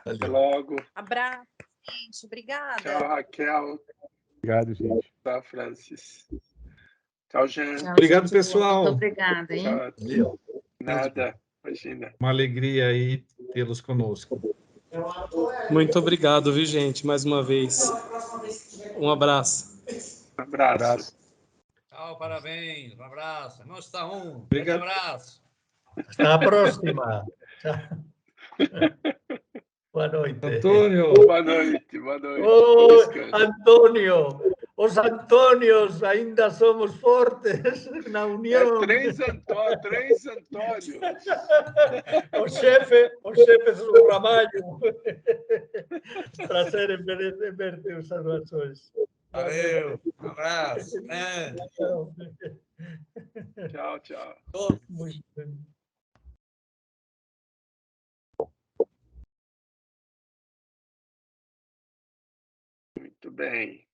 Até logo. Abraço, gente. Obrigada. Tchau, Raquel. Obrigado, gente. Tchau, Francis. Tchau, Jean. Tchau, Obrigado, gente. pessoal. Muito obrigada, hein? Tchau. Nada, imagina. Uma alegria aí tê-los conosco. Muito obrigado, viu, gente? Mais uma vez. Um abraço. Um abraço. Tchau, parabéns. Um abraço. Não está um. Obrigado. Um abraço. Hasta a próxima. Boa noite. Antônio. Boa noite, boa noite. Oh, Antônio, os Antônios ainda somos fortes na união. Três Antônios. O chefe do Ramalho. Prazer em ver-te, os salvações. Valeu. Um abraço. Tchau, tchau. Muito bem. Muito bem.